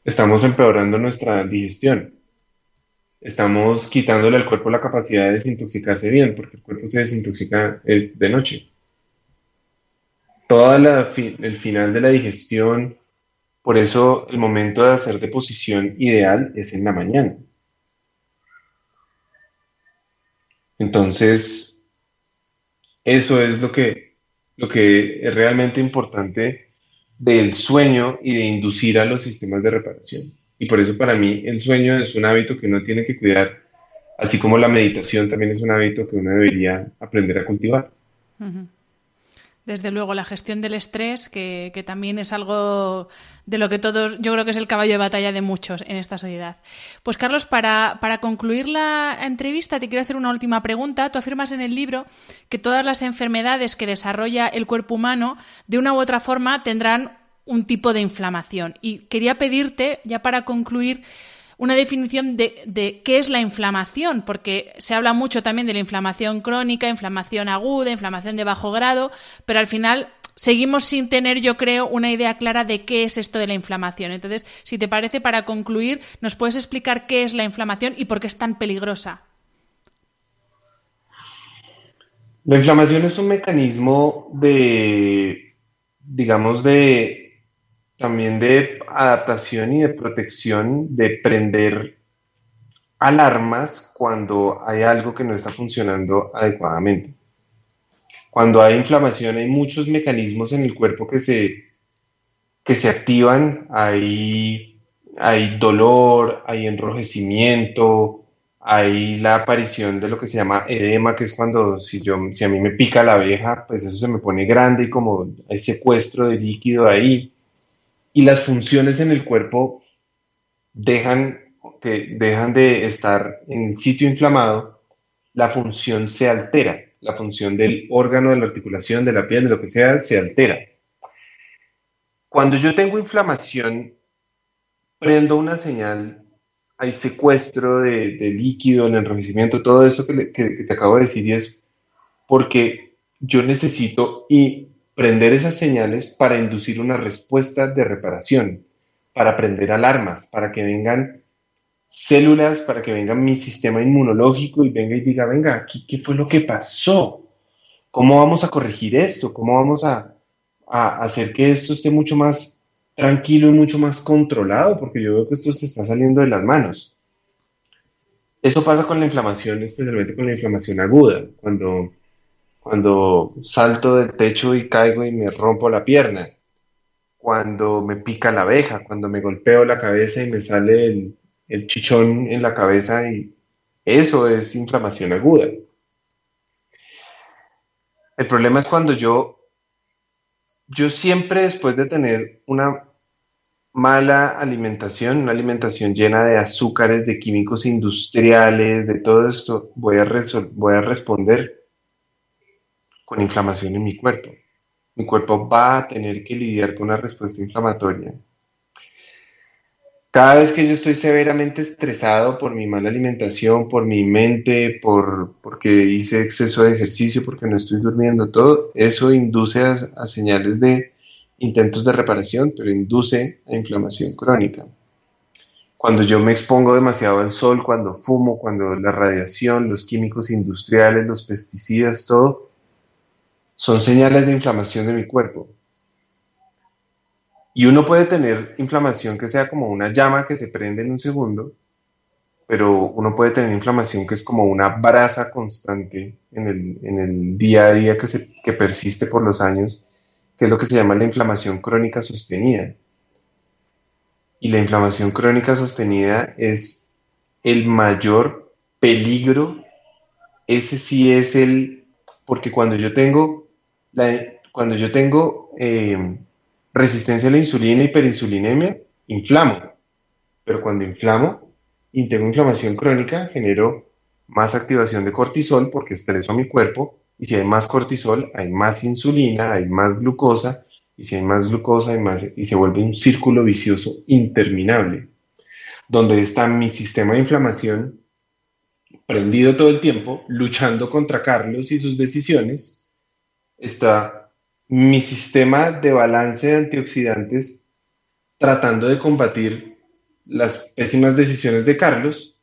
Estamos empeorando nuestra digestión. Estamos quitándole al cuerpo la capacidad de desintoxicarse bien, porque el cuerpo se desintoxica es de noche. El final de la digestión, por eso el momento de hacer deposición ideal es en la mañana. Entonces, eso es lo que es realmente importante del sueño y de inducir a los sistemas de reparación. Y por eso para mí el sueño es un hábito que uno tiene que cuidar, así como la meditación también es un hábito que uno debería aprender a cultivar. Uh-huh. Desde luego, la gestión del estrés, que también es algo de lo que todos, yo creo que es el caballo de batalla de muchos en esta sociedad. Pues Carlos, para concluir la entrevista te quiero hacer una última pregunta. Tú afirmas en el libro que todas las enfermedades que desarrolla el cuerpo humano, de una u otra forma, tendrán un tipo de inflamación. Y quería pedirte, ya para concluir, una definición de qué es la inflamación, porque se habla mucho también de la inflamación crónica, inflamación aguda, inflamación de bajo grado, pero al final seguimos sin tener, yo creo, una idea clara de qué es esto de la inflamación. Entonces, si te parece, para concluir, ¿nos puedes explicar qué es la inflamación y por qué es tan peligrosa? La inflamación es un mecanismo también de adaptación y de protección, de prender alarmas cuando hay algo que no está funcionando adecuadamente. Cuando hay inflamación hay muchos mecanismos en el cuerpo que se activan, hay dolor, hay enrojecimiento, hay la aparición de lo que se llama edema, que es cuando si a mí me pica la abeja, pues eso se me pone grande y como hay secuestro de líquido ahí. Y las funciones en el cuerpo dejan que dejan de estar en el sitio inflamado, la función se altera, la función del órgano, de la articulación, de la piel, de lo que sea, se altera. Cuando yo tengo inflamación, prendo una señal, hay secuestro de líquido, el enrojecimiento, todo eso que te acabo de decir, y es porque yo necesito y prender esas señales para inducir una respuesta de reparación, para prender alarmas, para que vengan células, para que venga mi sistema inmunológico y venga y diga, venga, aquí, ¿qué fue lo que pasó? ¿Cómo vamos a corregir esto? ¿Cómo vamos a hacer que esto esté mucho más tranquilo y mucho más controlado? Porque yo veo que esto se está saliendo de las manos. Eso pasa con la inflamación, especialmente con la inflamación aguda, cuando salto del techo y caigo y me rompo la pierna, cuando me pica la abeja, cuando me golpeo la cabeza y me sale el chichón en la cabeza, y eso es inflamación aguda. El problema es cuando yo siempre después de tener una mala alimentación, una alimentación llena de azúcares, de químicos industriales, de todo esto, voy a responder con inflamación en mi cuerpo. Mi cuerpo va a tener que lidiar con una respuesta inflamatoria. Cada vez que yo estoy severamente estresado por mi mala alimentación, por mi mente, porque hice exceso de ejercicio, porque no estoy durmiendo, todo eso induce a señales de intentos de reparación, pero induce a inflamación crónica. Cuando yo me expongo demasiado al sol, cuando fumo, cuando la radiación, los químicos industriales, los pesticidas, todo, son señales de inflamación de mi cuerpo. Y uno puede tener inflamación que sea como una llama que se prende en un segundo, pero uno puede tener inflamación que es como una brasa constante en el día a día que persiste por los años, que es lo que se llama la inflamación crónica sostenida. Y la inflamación crónica sostenida es el mayor peligro. Ese sí es porque cuando yo tengo resistencia a la insulina, hiperinsulinemia, inflamo. Pero cuando inflamo y tengo inflamación crónica, genero más activación de cortisol porque estreso a mi cuerpo. Y si hay más cortisol, hay más insulina, hay más glucosa. Y si hay más glucosa, y se vuelve un círculo vicioso interminable, donde está mi sistema de inflamación prendido todo el tiempo, luchando contra Carlos y sus decisiones. Está mi sistema de balance de antioxidantes tratando de combatir las pésimas decisiones de Carlos,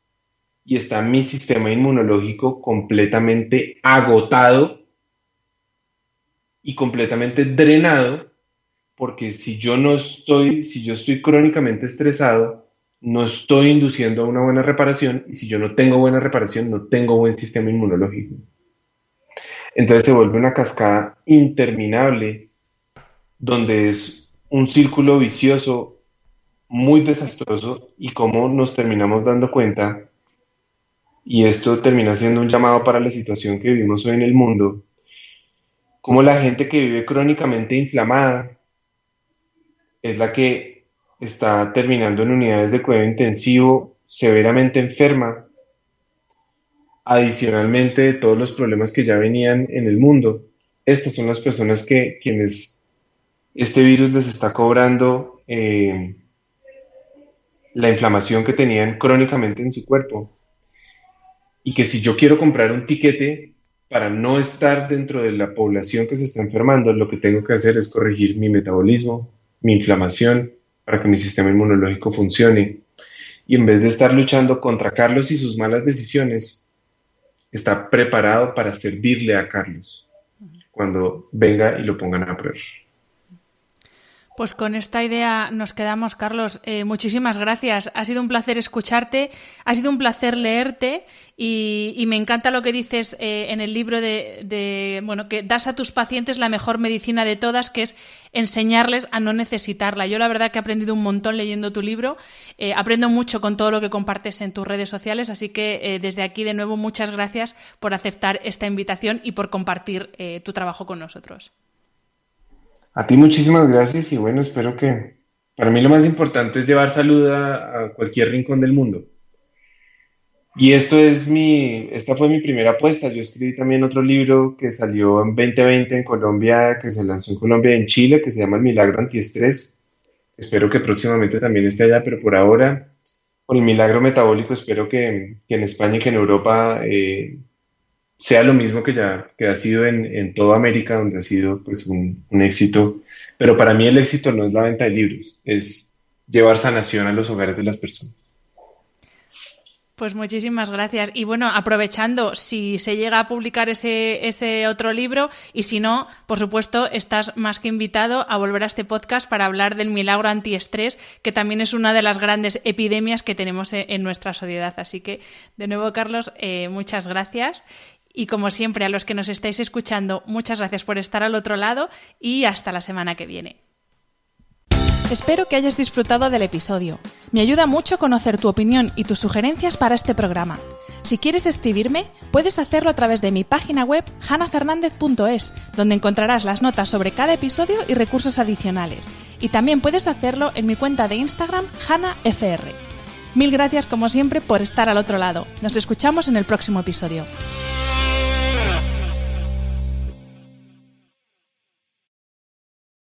y está mi sistema inmunológico completamente agotado y completamente drenado, porque si yo estoy crónicamente estresado, no estoy induciendo a una buena reparación, y si yo no tengo buena reparación, no tengo buen sistema inmunológico. Entonces se vuelve una cascada interminable, donde es un círculo vicioso muy desastroso, y cómo nos terminamos dando cuenta, y esto termina siendo un llamado para la situación que vivimos hoy en el mundo, cómo la gente que vive crónicamente inflamada es la que está terminando en unidades de cuidado intensivo, severamente enferma, adicionalmente de todos los problemas que ya venían en el mundo. Estas son las personas quienes este virus les está cobrando la inflamación que tenían crónicamente en su cuerpo. Y que si yo quiero comprar un tiquete para no estar dentro de la población que se está enfermando, lo que tengo que hacer es corregir mi metabolismo, mi inflamación, para que mi sistema inmunológico funcione. Y en vez de estar luchando contra Carlos y sus malas decisiones, está preparado para servirle a Carlos cuando venga y lo pongan a prueba. Pues con esta idea nos quedamos, Carlos. Muchísimas gracias. Ha sido un placer escucharte, ha sido un placer leerte, y me encanta lo que dices en el libro bueno, que das a tus pacientes la mejor medicina de todas, que es enseñarles a no necesitarla. Yo la verdad que he aprendido un montón leyendo tu libro, aprendo mucho con todo lo que compartes en tus redes sociales, así que desde aquí de nuevo muchas gracias por aceptar esta invitación y por compartir tu trabajo con nosotros. A ti muchísimas gracias, y bueno, espero que para mí lo más importante es llevar salud a cualquier rincón del mundo. Y esta fue mi primera apuesta. Yo escribí también otro libro que salió en 2020 en Colombia, que se lanzó en Colombia y en Chile, que se llama El Milagro Antiestrés. Espero que próximamente también esté allá, pero por ahora, por el milagro metabólico, espero que en España y que en Europa sea lo mismo que ha sido en toda América, donde ha sido pues un éxito. Pero para mí el éxito no es la venta de libros, es llevar sanación a los hogares de las personas. Pues muchísimas gracias. Y bueno, aprovechando, si se llega a publicar ese otro libro, y si no, por supuesto, estás más que invitado a volver a este podcast para hablar del milagro antiestrés, que también es una de las grandes epidemias que tenemos en nuestra sociedad. Así que, de nuevo, Carlos, muchas gracias. Y como siempre, a los que nos estáis escuchando, muchas gracias por estar al otro lado y hasta la semana que viene. Espero que hayas disfrutado del episodio. Me ayuda mucho conocer tu opinión y tus sugerencias para este programa. Si quieres escribirme, puedes hacerlo a través de mi página web hanafernandez.es, donde encontrarás las notas sobre cada episodio y recursos adicionales. Y también puedes hacerlo en mi cuenta de Instagram, hanafr. Mil gracias como siempre por estar al otro lado. Nos escuchamos en el próximo episodio.